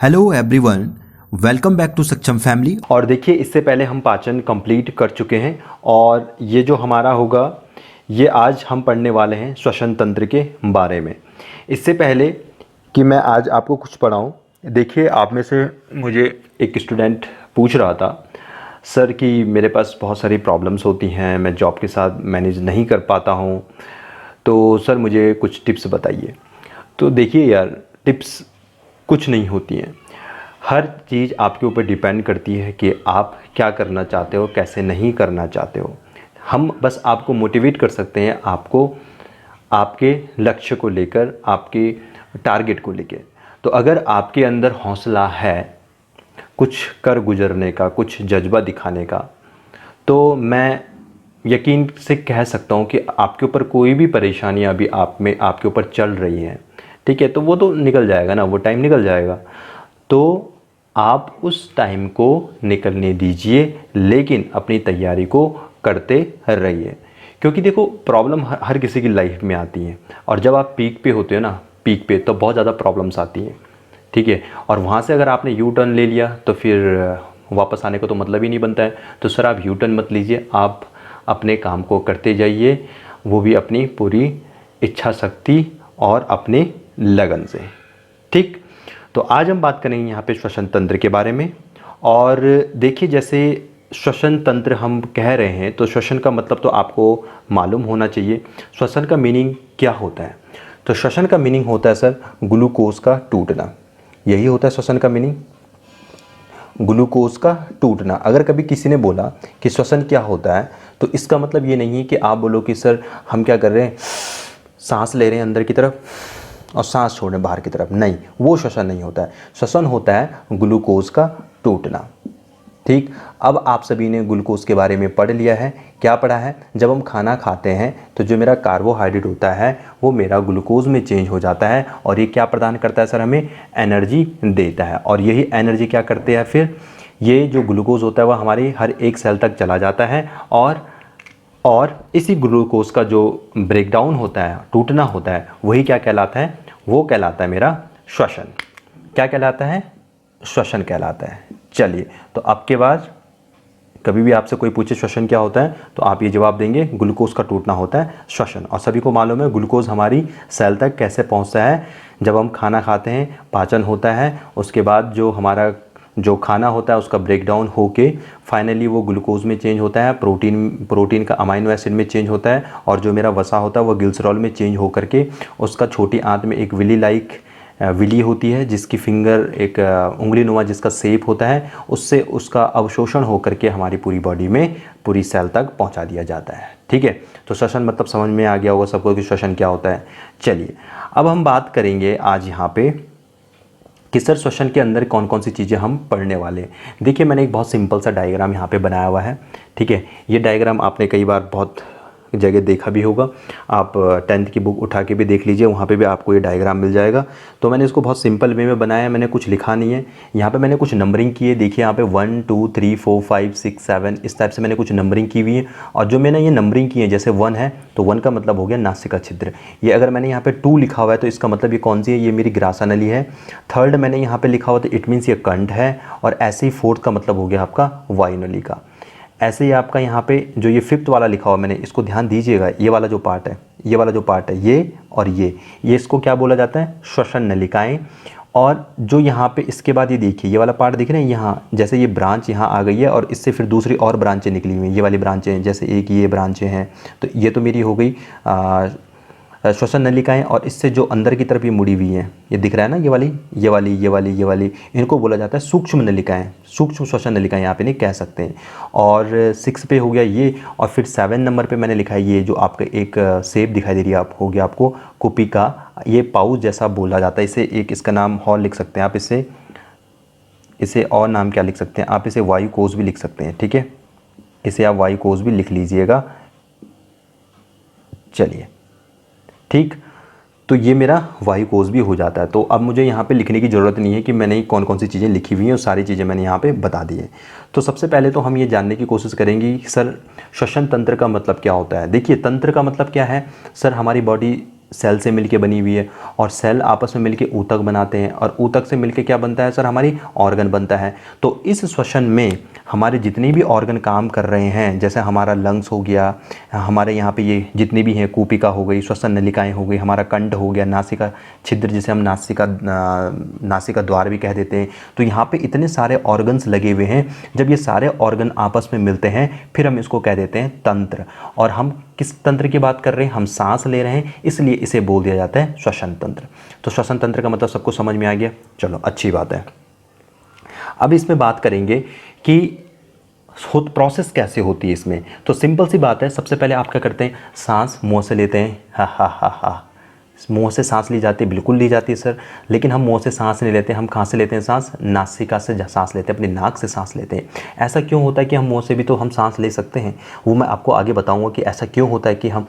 Hello everyone, welcome back to Saksham family. और देखिए, इससे पहले हम पाचन कंप्लीट कर चुके हैं और ये जो हमारा होगा ये आज हम पढ़ने वाले हैं श्वसन तंत्र के बारे में। इससे पहले कि मैं आज आपको कुछ पढ़ाऊं, देखिए आप में से मुझे एक स्टूडेंट पूछ रहा था सर कि मेरे पास बहुत सारी प्रॉब्लम्स होती हैं, मैं जॉब के साथ मैनेज नहीं कर पाता हूं, तो सर मुझे कुछ टिप्स बताइए। तो देखिए यार, टिप्स कुछ नहीं होती हैं। हर चीज़ आपके ऊपर डिपेंड करती है कि आप क्या करना चाहते हो, कैसे नहीं करना चाहते हो। हम बस आपको मोटिवेट कर सकते हैं, आपको आपके लक्ष्य को लेकर, आपके टारगेट को लेकर। तो अगर आपके अंदर हौसला है कुछ कर गुजरने का, कुछ जज्बा दिखाने का, तो मैं यकीन से कह सकता हूँ कि आपके ऊपर कोई भी परेशानियाँ अभी आपके ऊपर चल रही हैं, ठीक है, तो वो तो निकल जाएगा ना, वो टाइम निकल जाएगा। तो आप उस टाइम को निकलने दीजिए, लेकिन अपनी तैयारी को करते रहिए। क्योंकि देखो, प्रॉब्लम हर किसी की लाइफ में आती है, और जब आप पीक पे होते हो ना, पीक पे, तो बहुत ज़्यादा प्रॉब्लम्स आती हैं, ठीक है। और वहाँ से अगर आपने यू टर्न ले लिया तो फिर वापस आने का तो मतलब ही नहीं बनता है। तो सर आप यू टर्न मत लीजिए, आप अपने काम को करते जाइए, वो भी अपनी पूरी इच्छा शक्ति और अपने लगन से, ठीक। तो आज हम बात करेंगे यहाँ पे श्वसन तंत्र के बारे में। और देखिए, जैसे श्वसन तंत्र हम कह रहे हैं तो श्वसन का मतलब तो आपको मालूम होना चाहिए। श्वसन का मीनिंग क्या होता है? तो श्वसन का मीनिंग होता है सर ग्लूकोज का टूटना, यही होता है श्वसन का मीनिंग, ग्लूकोज का टूटना। अगर कभी किसी ने बोला कि श्वसन क्या होता है, तो इसका मतलब ये नहीं है कि आप बोलो कि सर हम क्या कर रहे हैं, सांस ले रहे हैं अंदर की तरफ और सांस छोड़ रहे हैं बाहर की तरफ। नहीं, वो श्वसन नहीं होता है। श्वसन होता है ग्लूकोज का टूटना, ठीक। अब आप सभी ने ग्लूकोज के बारे में पढ़ लिया है। क्या पढ़ा है? जब हम खाना खाते हैं तो जो मेरा कार्बोहाइड्रेट होता है वो मेरा ग्लूकोज में चेंज हो जाता है, और ये क्या प्रदान करता है सर? हमें एनर्जी देता है। और यही एनर्जी क्या करते हैं फिर? ये जो ग्लूकोज होता है वह हमारी हर एक सेल तक चला जाता है, और इसी ग्लूकोज का जो ब्रेकडाउन होता है, टूटना होता है, वही क्या कहलाता है? वो कहलाता है मेरा श्वसन। क्या कहलाता है? श्वसन कहलाता है। चलिए, तो अब के बाद कभी भी आपसे कोई पूछे श्वसन क्या होता है, तो आप ये जवाब देंगे ग्लूकोज का टूटना होता है श्वसन। और सभी को मालूम है ग्लूकोज हमारी सेल तक कैसे पहुंचता है। जब हम खाना खाते हैं, पाचन होता है, उसके बाद जो हमारा जो खाना होता है उसका ब्रेकडाउन होके फाइनली वो ग्लूकोज में चेंज होता है, प्रोटीन का अमाइनो एसिड में चेंज होता है, और जो मेरा वसा होता है वो ग्लिसरॉल में चेंज हो करके उसका छोटी आंत में एक विली होती है, जिसकी फिंगर एक उंगली नुमा जिसका शेप होता है, उससे उसका अवशोषण हो करके हमारी पूरी बॉडी में पूरी सेल तक पहुंचा दिया जाता है, ठीक है। तो श्वसन मतलब समझ में आ गया होगा सबको कि श्वसन क्या होता है। चलिए, अब हम बात करेंगे आज यहाँ पे कि सर श्वसन के अंदर कौन कौन सी चीज़ें हम पढ़ने वाले हैं। देखिए, मैंने एक बहुत सिंपल सा डायग्राम यहाँ पे बनाया हुआ है, ठीक है। ये डायग्राम आपने कई बार बहुत जगह देखा भी होगा, आप 10th की बुक उठा के भी देख लीजिए, वहाँ पे भी आपको ये डायग्राम मिल जाएगा। तो मैंने इसको बहुत सिंपल वे में बनाया है, मैंने कुछ लिखा नहीं है। यहाँ पे मैंने कुछ नंबरिंग की है, देखिए यहाँ पे 1 2 3 4 5 6 7 इस टाइप से मैंने कुछ नंबरिंग की हुई है। और जो मैंने ये नंबरिंग की है, जैसे 1 है तो 1 का मतलब हो गया नासिका छिद्र। ये अगर मैंने यहाँ पे 2 लिखा हुआ है तो इसका मतलब ये कौन सी है? ये मेरी ग्रासा नली है। 3rd मैंने यहाँ पे लिखा हुआ तो इट मीन्स ये कंठ है। और ऐसे ही 4th का मतलब हो गया आपका वायु नली का। ऐसे ही आपका यहाँ पे जो ये 5th वाला लिखा हुआ मैंने, इसको ध्यान दीजिएगा, ये वाला जो पार्ट है, ये वाला जो पार्ट है, ये और ये इसको क्या बोला जाता है? श्वसन नलिकाएं। और जो यहाँ पे इसके बाद ये देखिए, ये वाला पार्ट दिख रहे हैं, यहाँ जैसे ये ब्रांच यहाँ आ गई है और इससे फिर दूसरी और ब्रांचें निकली हुई हैं, ये वाली ब्रांचें हैं, जैसे एक ये ब्रांचें हैं। तो ये तो मेरी हो गई श्वसन नलिकाएं। और इससे जो अंदर की तरफ ये मुड़ी हुई हैं, ये दिख रहा है ना, ये वाली, इनको बोला जाता है सूक्ष्म नलिकाएं, सूक्ष्म श्वसन नलिकाएं यहाँ पे नहीं कह सकते हैं। और 6 पे हो गया ये। और फिर 7 नंबर पे मैंने लिखा है ये जो आपका एक शेप दिखाई दे रही है, आप हो गया आपको कुपिका। ये पाउच जैसा बोला जाता है इसे, एक इसका नाम हॉल लिख सकते हैं आप, इसे और नाम क्या लिख सकते हैं आप? इसे वायु कोश भी लिख सकते हैं, ठीक है, इसे आप वायु कोश भी लिख लीजिएगा। चलिए, ठीक। तो ये मेरा वायु कोश भी हो जाता है। तो अब मुझे यहाँ पे लिखने की ज़रूरत नहीं है कि मैंने कौन कौन सी चीज़ें लिखी हुई हैं, और सारी चीज़ें मैंने यहाँ पे बता दी हैं। तो सबसे पहले तो हम ये जानने की कोशिश करेंगे कि सर श्वसन तंत्र का मतलब क्या होता है। देखिए, तंत्र का मतलब क्या है सर? हमारी बॉडी सेल से मिलके बनी हुई है, और सेल आपस में मिलके ऊतक बनाते हैं, और ऊतक से मिलके क्या बनता है सर, हमारी ऑर्गन बनता है। तो इस श्वसन में हमारे जितने भी ऑर्गन काम कर रहे हैं, जैसे हमारा लंग्स हो गया, हमारे यहाँ पे ये जितने भी हैं, कूपिका हो गई, श्वसन नलिकाएं हो गई, हमारा कंठ हो गया, नासिका छिद्र जिसे हम नासिका द्वार भी कह देते हैं। तो यहाँ पे इतने सारे ऑर्गन्स लगे हुए हैं। जब ये सारे ऑर्गन आपस में मिलते हैं फिर हम इसको कह देते हैं तंत्र। और हम किस तंत्र की बात कर रहे हैं, हम सांस ले रहे हैं, इसलिए इसे बोल दिया जाता है श्वसन तंत्र। तो श्वसन तंत्र का मतलब सबको समझ में आ गया, चलो अच्छी बात है। अब इसमें बात करेंगे कि प्रोसेस कैसे होती है इसमें। तो सिंपल सी बात है, सबसे पहले आप क्या करते हैं, सांस मुंह से लेते हैं, हा हा हा हा, मुंह से सांस ली जाती है, बिल्कुल ली जाती है सर, लेकिन हम मुंह से सांस नहीं लेते, हम कहाँ से लेते हैं सांस, नासिका से सांस लेते हैं, अपनी नाक से सांस लेते हैं। ऐसा क्यों होता है कि हम मुंह से भी तो हम सांस ले सकते हैं, वो मैं आपको आगे बताऊंगा कि ऐसा क्यों होता है कि हम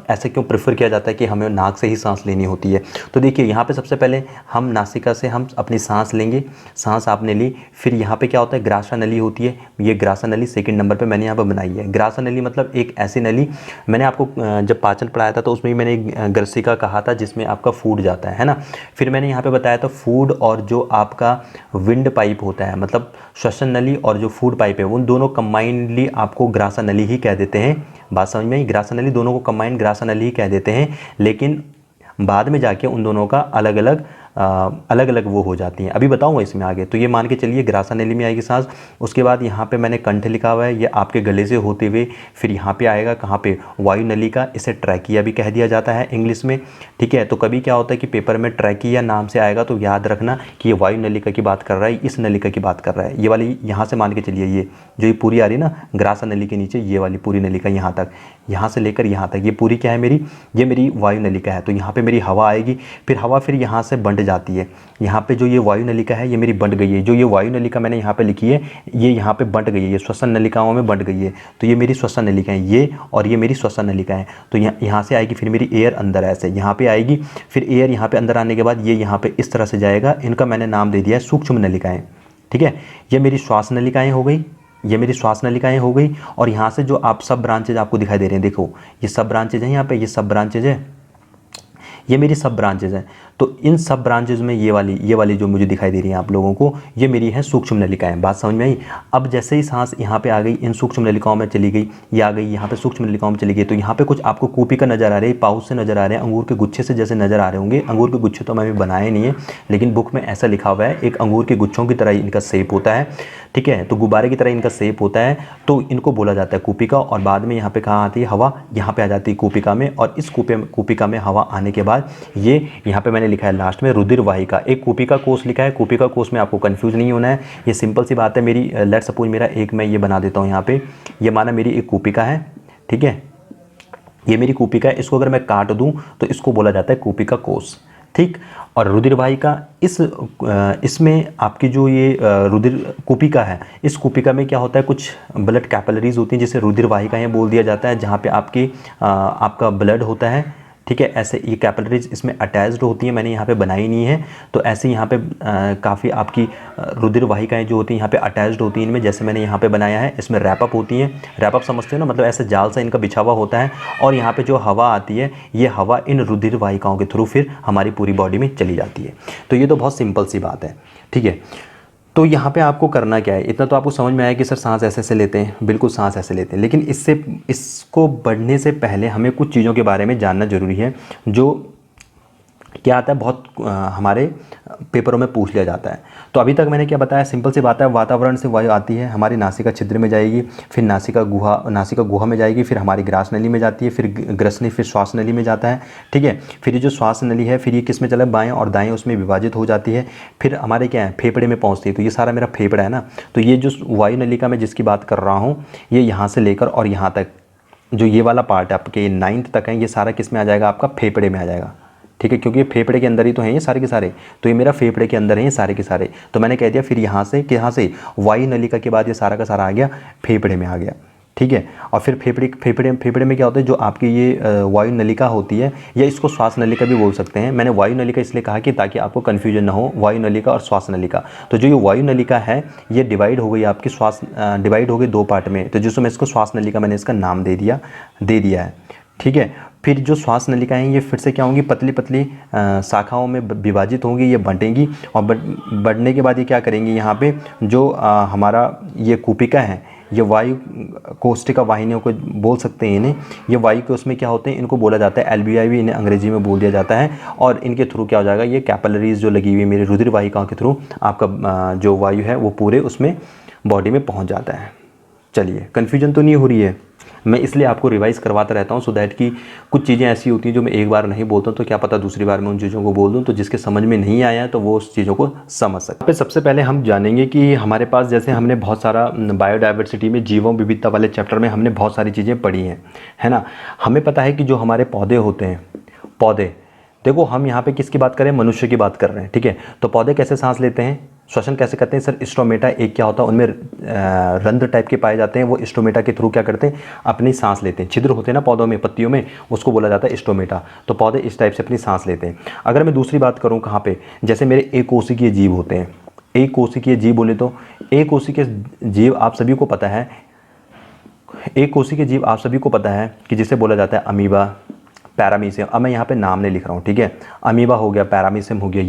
ऐसा क्यों प्रेफर किया जाता है कि हमें नाक से ही सांस लेनी होती है। तो देखिए यहाँ पर सबसे पहले हम नासिका से हम अपनी सांस लेंगे, सांस आपने ली, फिर यहाँ पर क्या होता है, ग्रासा नली होती है, ये ग्रासा नली सेकेंड नंबर पर मैंने यहाँ पर बनाई है। ग्रासा नली मतलब एक ऐसी नली, मैंने आपको जब पाचन पढ़ाया था तो उसमें मैंने ग्रसिका कहा था जिसमें आपका फूड जाता है ना। फिर मैंने यहाँ पे बताया था फूड और जो आपका विंड पाइप होता है, मतलब श्वसन नली और जो फूड पाइप है, उन दोनों कंबाइंडली आपको ग्रासा नली ही कह देते हैं। बात समझ में आई, ग्रासा नली दोनों को कंबाइंड ग्रासा नली ही कह देते हैं, लेकिन बाद में जाके उन दोनों का अलग अलग वो हो जाती हैं। अभी बताऊंगा इसमें आगे। तो ये मान के चलिए ग्रासा नली में आएगी सांस, उसके बाद यहाँ पे मैंने कंठ लिखा हुआ है, ये आपके गले से होते हुए फिर यहाँ पे आएगा, कहाँ पे, वायु नली का, इसे ट्रैकिया भी कह दिया जाता है इंग्लिश में, ठीक है। तो कभी क्या होता है कि पेपर में ट्रैकिया नाम से आएगा तो याद रखना कि ये वायु नलिका की बात कर रहा है, इस नलिका की बात कर रहा है। ये वाली यहाँ से मान के चलिए, ये जो ये पूरी आ रही है ना ग्रासा नली के नीचे, ये वाली पूरी नलिका यहाँ तक, यहाँ से लेकर यहाँ तक, ये पूरी क्या है मेरी, ये मेरी वायु नलिका है। तो यहाँ पे मेरी हवा आएगी, फिर हवा फिर यहाँ से बंट जाती है, यहाँ पे जो ये वायु नलिका है ये मेरी बंट गई है, जो ये वायु नलिका मैंने यहाँ पे लिखी है ये यहाँ पे बंट गई है, ये श्वसन नलिकाओं में बंट गई है। तो ये मेरी श्वसन नलिका है, ये और ये मेरी श्वसन नलिका है। तो यहाँ से आएगी फिर मेरी एयर अंदर ऐसे यहाँ पे आएगी, फिर एयर यहाँ पे अंदर आने के बाद ये यहाँ पे इस तरह से जाएगा। इनका मैंने नाम दे दिया है सूक्ष्म नलिकाएँ, ठीक है। ये मेरी श्वास नलिकाएँ हो गई, ये मेरी श्वास नलिकाएँ हो गई। और यहाँ से जो आप सब ब्रांचेज आपको दिखाई दे रहे हैं, देखो ये सब ब्रांचेज हैं, यहाँ पे ये सब ब्रांचेज है, ये मेरी सब ब्रांचेज हैं। तो इन सब ब्रांचेज में ये वाली जो मुझे दिखाई दे रही है आप लोगों को, ये मेरी है सूक्ष्म नलिकाएं। बात समझ में आई। अब जैसे ही सांस यहाँ पे आ गई, इन सूक्ष्म नलिकाओं में चली गई, ये आ गई यहाँ पे सूक्ष्म नलिकाओं में चली गई, तो यहाँ पे कुछ आपको कूपिका नजर आ रही है, पाउच से नजर आ रहे हैं, अंगूर के गुच्छे से जैसे नजर आ रहे होंगे। अंगूर के गुच्छे तो मैंने बनाए नहीं है, लेकिन बुक में ऐसा लिखा हुआ है, एक अंगूर के गुच्छों की तरह इनका शेप होता है, ठीक है। तो गुब्बारे की तरह इनका शेप होता है, तो इनको बोला जाता है कूपिका। और बाद में यहाँ पे कहाँ आती है, हवा यहाँ पे आ जाती है कूपिका में, और इस कूपिका में हवा आने के बाद ये यहाँ पे मैंने लिखा है लास्ट में रुधिर वाहिका, एक कूपिका कोष लिखा है। कूपिका कोष में आपको कंफ्यूज नहीं होना है, ये सिंपल सी बात है। मेरी लेट्स सपोज मेरा एक, मैं ये बना देता हूँ यहाँ पे, ये माना मेरी एक कूपिका है, ठीक है, ये मेरी कूपिका है। इसको अगर मैं काट दूँ तो इसको बोला जाता है कूपिका कोष, ठीक। और रुधिर वाहिका, इसमें आपकी जो ये रुधिर कूपिका है, इस कूपिका में क्या होता है, कुछ ब्लड कैपिलरीज होती हैं जिसे रुधिर वाहिकाएँ बोल दिया जाता है, जहाँ पे आपका ब्लड होता है, ठीक है। ऐसे ये कैपिलरीज इसमें अटैच्ड होती हैं, मैंने यहाँ पे बनाई नहीं है। तो ऐसे यहाँ पे काफ़ी आपकी रुधिर वाहिकाएँ जो होती हैं यहाँ पे अटैच्ड होती हैं इनमें, जैसे मैंने यहाँ पे बनाया है। इसमें रैपअप होती हैं, रैपअप समझते हो ना, मतलब ऐसे जाल सा इनका बिछा हुआ होता है। और यहाँ पे जो हवा आती है, ये हवा इन रुधिर वाहिकाओं के थ्रू फिर हमारी पूरी बॉडी में चली जाती है। तो ये तो बहुत सिंपल सी बात है, ठीक है। तो यहाँ पे आपको करना क्या है, इतना तो आपको समझ में आया कि सर सांस ऐसे लेते हैं, बिल्कुल सांस ऐसे लेते हैं, लेकिन इसको बढ़ने से पहले हमें कुछ चीज़ों के बारे में जानना ज़रूरी है, जो क्या आता है, बहुत हमारे पेपरों में पूछ लिया जाता है। तो अभी तक मैंने क्या बताया, सिंपल सी बात है, वातावरण से वायु आती है, हमारी नासिका छिद्र में जाएगी, फिर नासिका गुहा में जाएगी, फिर हमारी ग्रास नली में जाती है, फिर ग्रसनी, फिर श्वास नली में जाता है, ठीक है। फिर ये जो श्वास नली है, फिर ये किस में चला, बाएं और दाएं उसमें विभाजित हो जाती है, फिर हमारे क्या है, फेफड़े में पहुँचती है। तो ये सारा मेरा फेफड़ा है ना। तो ये जो वायु नलिका में जिसकी बात कर रहा हूँ, ये यहाँ से लेकर और यहाँ तक जो ये वाला पार्ट है आपके 9th तक है, ये सारा किस में आ जाएगा, आपका फेफड़े में आ जाएगा, ठीक है, क्योंकि ये फेफड़े के अंदर ही तो हैं ये सारे के सारे। तो ये मेरा फेफड़े के अंदर है ये सारे के सारे। तो मैंने कह दिया फिर यहाँ से वायु नलिका के बाद ये सारा का सारा आ गया फेफड़े में आ गया, ठीक है। और फिर फेफड़े में क्या होता है, जो आपकी ये वायु नलिका होती है, या इसको श्वास नलिका भी बोल सकते हैं। मैंने वायु नलिका इसलिए कहा कि ताकि आपको कन्फ्यूजन ना हो, वायु नलिका और श्वास नलिका। तो जो ये वायु नलिका है, ये डिवाइड हो गई आपकी डिवाइड हो गई 2 पार्ट में। तो जिसमें इसको श्वास नलिका मैंने इसका नाम दे दिया है, ठीक है। फिर जो श्वास नलिकाएं हैं ये फिर से क्या होंगी, पतली पतली शाखाओं में विभाजित होंगी, ये बंटेंगी और बढ़ने के बाद ये क्या करेंगी, यहाँ पे जो हमारा ये कूपिका है, ये वायु कोष्ठिका वाहिनियों को बोल सकते हैं इन्हें। ये वायु के उसमें क्या होते हैं, इनको बोला जाता है एल्वियाई भी इन्हें अंग्रेजी में बोल दिया जाता है। और इनके थ्रू क्या हो जाएगा, ये कैपिलरीज जो लगी हुई है मेरी रुधिर वाहिकाओं के थ्रू आपका जो वायु है वो पूरे उसमें बॉडी में पहुँच जाता है। चलिए, कन्फ्यूजन तो नहीं हो रही है? मैं इसलिए आपको रिवाइज करवाता रहता हूँ सो दैट कि कुछ चीज़ें ऐसी होती हैं जो मैं एक बार नहीं बोलता हूँ तो क्या पता दूसरी बार मैं उन चीज़ों को बोल दूँ तो जिसके समझ में नहीं आया तो वो उस चीज़ों को समझ सके। सबसे पहले हम जानेंगे कि हमारे पास जैसे हमने बहुत सारा बायोडाइवर्सिटी में जीवों विविधता वाले चैप्टर में हमने बहुत सारी चीज़ें पढ़ी हैं, है ना। हमें पता है कि जो हमारे पौधे होते हैं, पौधे देखो हम यहाँ पे किसकी बात करें, मनुष्य की बात कर रहे हैं, ठीक है। तो पौधे कैसे सांस लेते हैं, श्वसन कैसे करते हैं? सर स्टोमेटा एक क्या होता है, उनमें रंध्र टाइप के पाए जाते हैं, वो स्टोमेटा के थ्रू क्या करते हैं, अपनी सांस लेते हैं। छिद्र होते हैं ना पौधों में, पत्तियों में, उसको बोला जाता है स्टोमेटा। तो पौधे इस टाइप से अपनी सांस लेते हैं। अगर मैं दूसरी बात करूँ कहाँ पे, जैसे मेरे एकोशिकीय जीव होते हैं। एकोशिकीय जीव बोले तो एकोशिकीय जीव आप सभी को पता है, एकोशिकीय जीव आप सभी को पता है कि जिसे बोला जाता है अमीबा, पैरामीशियम। अब मैं यहाँ पे नाम नहीं लिख रहा हूँ, ठीक है। अमीबा हो गया, पैरामीशियम हो गया,